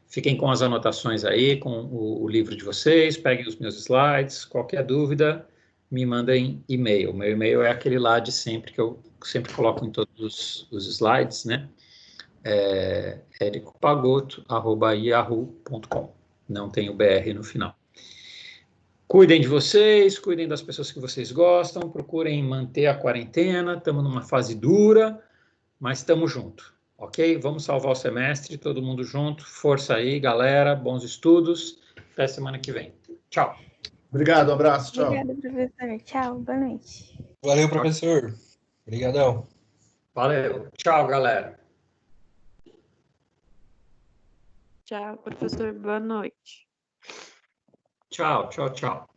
Fiquem com as anotações aí, com o livro de vocês, peguem os meus slides. Qualquer dúvida, me mandem e-mail. Meu e-mail é aquele lá de sempre, que eu sempre coloco em todos os slides, né? ericopagoto@yahoo.com. Não tem o BR no final. Cuidem de vocês, cuidem das pessoas que vocês gostam, procurem manter a quarentena. Estamos numa fase dura, mas estamos juntos, ok? Vamos salvar o semestre, todo mundo junto. Força aí, galera, bons estudos. Até semana que vem. Tchau. Obrigado, um abraço, tchau. Obrigada, professor. Tchau, boa noite. Valeu, professor. Obrigadão. Valeu. Tchau, galera. Tchau, professor. Boa noite. Tchau, tchau, tchau.